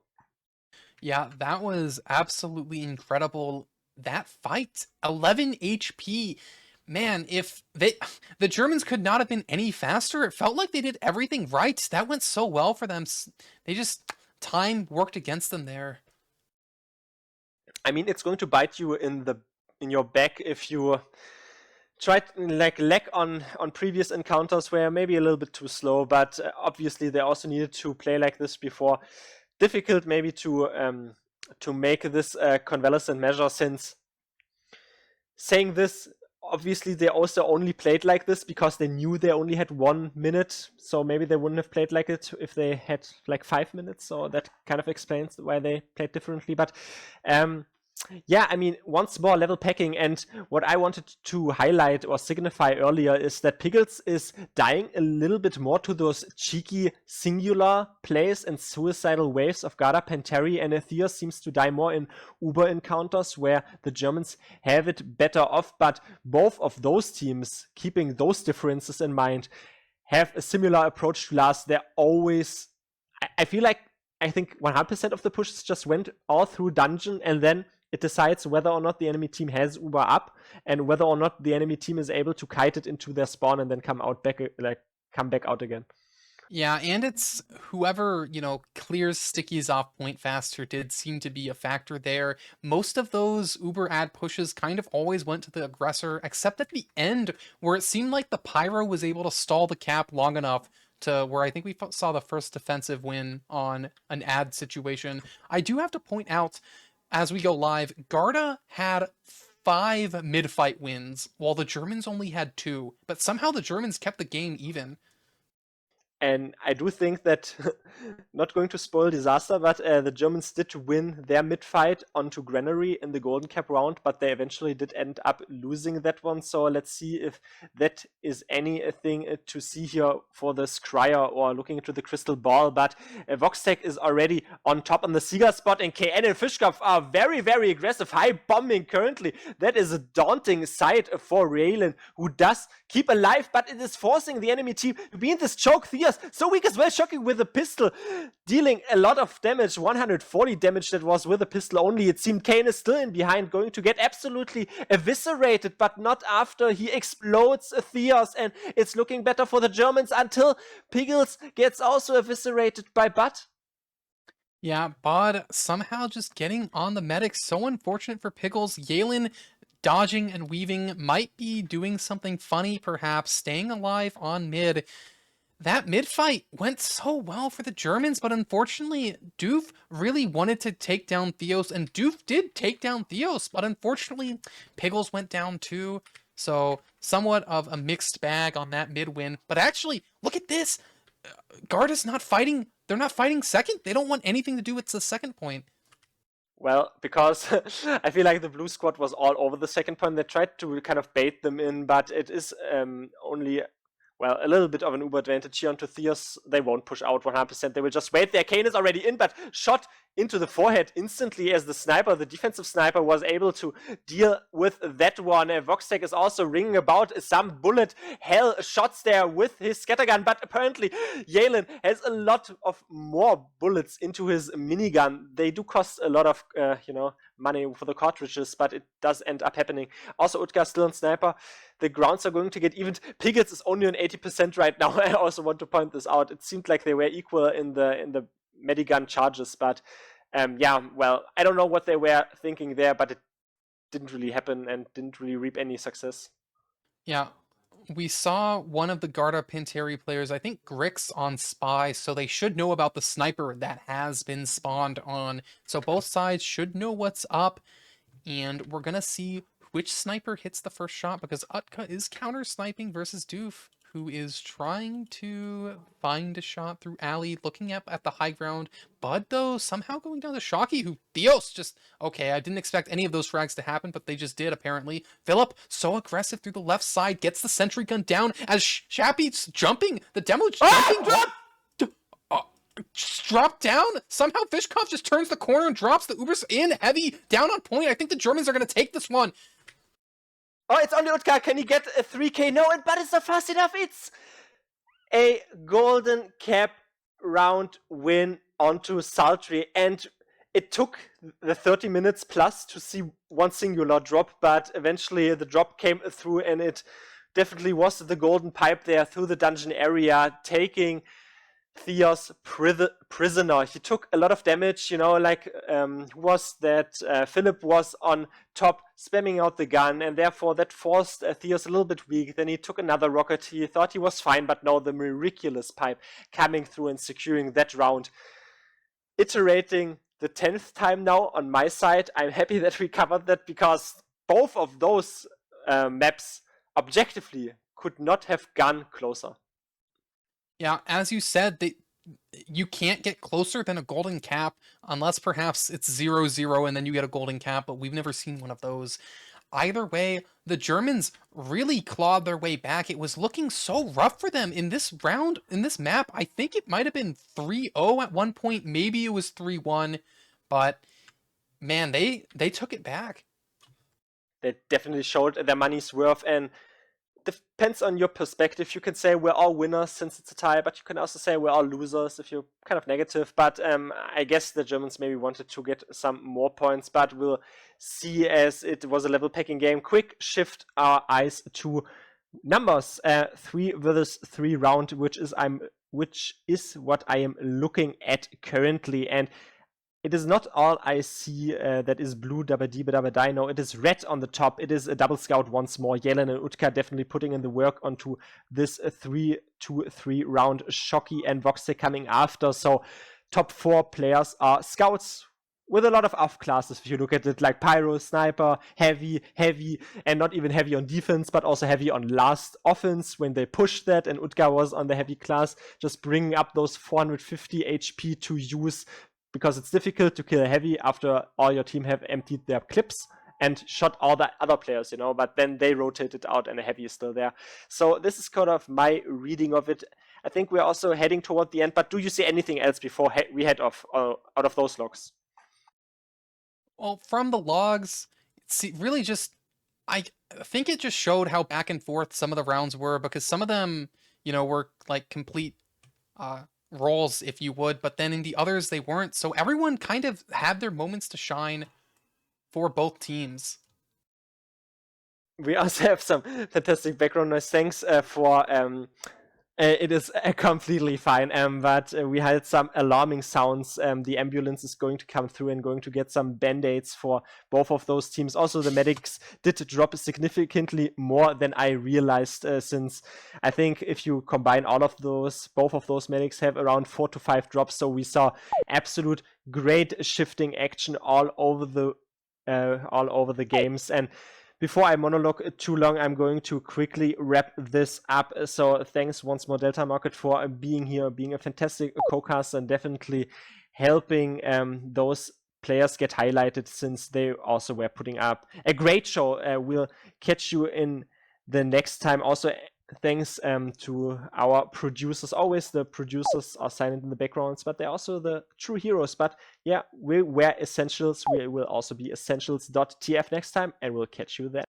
Yeah, that was absolutely incredible. That fight, 11 HP. Man, if the Germans could not have been any faster. It felt like they did everything right. That went so well for them. They just, time worked against them there. I mean, it's going to bite you in your back if you try to like lag on previous encounters where maybe a little bit too slow, but obviously they also needed to play like this before. Difficult maybe to make this convalescent measure, since saying this, obviously they also only played like this because they knew they only had 1 minute, so maybe they wouldn't have played like it if they had like 5 minutes, so that kind of explains why they played differently. But yeah, I mean, once more level packing, and what I wanted to highlight or signify earlier is that Piggles is dying a little bit more to those cheeky singular plays and suicidal waves of Garda Panteri, and Atheos seems to die more in Uber encounters where the Germans have it better off. But both of those teams, keeping those differences in mind, have a similar approach to last. They're always, I feel like, I think 100% of the pushes just went all through dungeon, and then it decides whether or not the enemy team has Uber up and whether or not the enemy team is able to kite it into their spawn and then come back out again. Yeah, and it's whoever, you know, clears stickies off point faster did seem to be a factor there. Most of those Uber ad pushes kind of always went to the aggressor, except at the end where it seemed like the Pyro was able to stall the cap long enough to where I think we saw the first defensive win on an ad situation. I do have to point out, as we go live, Garda had 5 mid-fight wins, while the Germans only had 2. But somehow the Germans kept the game even. And I do think that, not going to spoil disaster, but the Germans did win their mid-fight onto Granary in the Golden Cap round, but they eventually did end up losing that one. So let's see if that is anything to see here for the Scryer or looking into the crystal ball. But Voxtec is already on top on the Seagull spot, and KN and Fishkopf are very, very aggressive, high bombing currently. That is a daunting sight for Raylan, who does keep alive, but it is forcing the enemy team to be in this choke. Thea's so weak as well, Shocking with a pistol, dealing a lot of damage, 140 damage that was with a pistol only. It seemed Kane is still in behind, going to get absolutely eviscerated, but not after he explodes Theos, and it's looking better for the Germans until Piggles gets also eviscerated by Bud. Yeah, Bod somehow just getting on the medics. So unfortunate for Pickles. Yalen dodging and weaving, might be doing something funny, perhaps, staying alive on mid. That mid-fight went so well for the Germans, but unfortunately, Doof really wanted to take down Theos, and Doof did take down Theos, but unfortunately, Piggles went down too. So, somewhat of a mixed bag on that mid-win. But actually, look at this! Garda's not fighting, they're not fighting second. They don't want anything to do with the second point. Well, because I feel like the blue squad was all over the second point. They tried to kind of bait them in, but it is only, well, a little bit of an Uber advantage here onto Theos. They won't push out 100%. They will just wait. Their Kane is already in, but shot into the forehead instantly as the sniper, the defensive sniper, was able to deal with that one. Voxtec is also ringing about some bullet hell shots there with his scattergun, but apparently Yalen has a lot of more bullets into his minigun. They do cost a lot of, money for the cartridges, but it does end up happening. Also, Utka still on sniper. The grounds are going to get even. Piggles is only on 80% right now. I also want to point this out. It seemed like they were equal in the Medigun charges, but I don't know what they were thinking there, but it didn't really happen and didn't really reap any success. Yeah, we saw one of the Garda Panteri players, I think Grix, on Spy, so they should know about the sniper that has been spawned on. So both sides should know what's up, and we're gonna see which sniper hits the first shot, because Utka is counter-sniping versus Doof, who is trying to find a shot through alley, looking up at the high ground. Bud, though, somehow going down to Shocky, who, Dios, just, okay, I didn't expect any of those frags to happen, but they just did, apparently. Philip, so aggressive through the left side, gets the sentry gun down as Shappy's jumping, the demo jumping, just dropped down. Somehow Fishkopf just turns the corner and drops the Ubers in heavy, down on point. I think the Germans are going to take this one. Oh, it's on the Utka. Can he get a 3K? No, but it's not fast enough. It's a golden cap round win onto Sultry, and it took the 30 minutes plus to see one singular drop, but eventually the drop came through, and it definitely was the golden pipe there through the dungeon area, taking Theos prisoner. He took a lot of damage, who was that? Philip was on top, spamming out the gun, and therefore that forced Theos a little bit weak. Then he took another rocket. He thought he was fine, but no, the miraculous pipe coming through and securing that round. Iterating the 10th time now on my side. I'm happy that we covered that, because both of those maps objectively could not have gone closer. Yeah, as you said, you can't get closer than a golden cap unless perhaps it's 0-0 and then you get a golden cap, but we've never seen one of those. Either way, the Germans really clawed their way back. It was looking so rough for them in this round, in this map. I think it might have been 3-0 at one point. Maybe it was 3-1, but man, they took it back. They definitely showed their money's worth, and depends on your perspective. You can say we're all winners since it's a tie, but you can also say we're all losers if you're kind of negative. But I guess the Germans maybe wanted to get some more points, but we'll see, as it was a level packing game. Quick shift our eyes to numbers. 3 versus 3 round, which is what I am looking at currently, and it is not all I see that is blue, dabba dee, dabba die. No, it is red on the top. It is a double scout once more. Yelen and Utka definitely putting in the work onto this 3-2-3 round. Shocky and Voxtec coming after. So top 4 players are scouts with a lot of off classes. If you look at it, like Pyro, Sniper, Heavy, and not even heavy on defense, but also heavy on last offense when they pushed that. And Utka was on the heavy class, just bringing up those 450 HP to use, because it's difficult to kill a heavy after all your team have emptied their clips and shot all the other players, but then they rotated out and a heavy is still there. So this is kind of my reading of it. I think we're also heading toward the end, but do you see anything else before we head off out of those logs? Well, from the logs, really just, I think it just showed how back and forth some of the rounds were, because some of them, were like complete rolls, if you would, but then in the others they weren't. So everyone kind of had their moments to shine for both teams. We also have some fantastic background noise. Thanks for it is completely fine, but we had some alarming sounds. The ambulance is going to come through and going to get some band-aids for both of those teams. Also, the medics did drop significantly more than I realized, since I think if you combine both of those medics have around 4 to 5 drops. So we saw absolute great shifting action all over the games. And before I monologue too long, I'm going to quickly wrap this up. So thanks once more, Deltamarket, for being here, being a fantastic co-caster, and definitely helping those players get highlighted, since they also were putting up a great show. We'll catch you in the next time. Also, thanks to our producers. Always the producers are silent in the backgrounds, but they're also the true heroes. But yeah, we're Essentials. We will also be essentials.tf next time, and we'll catch you then.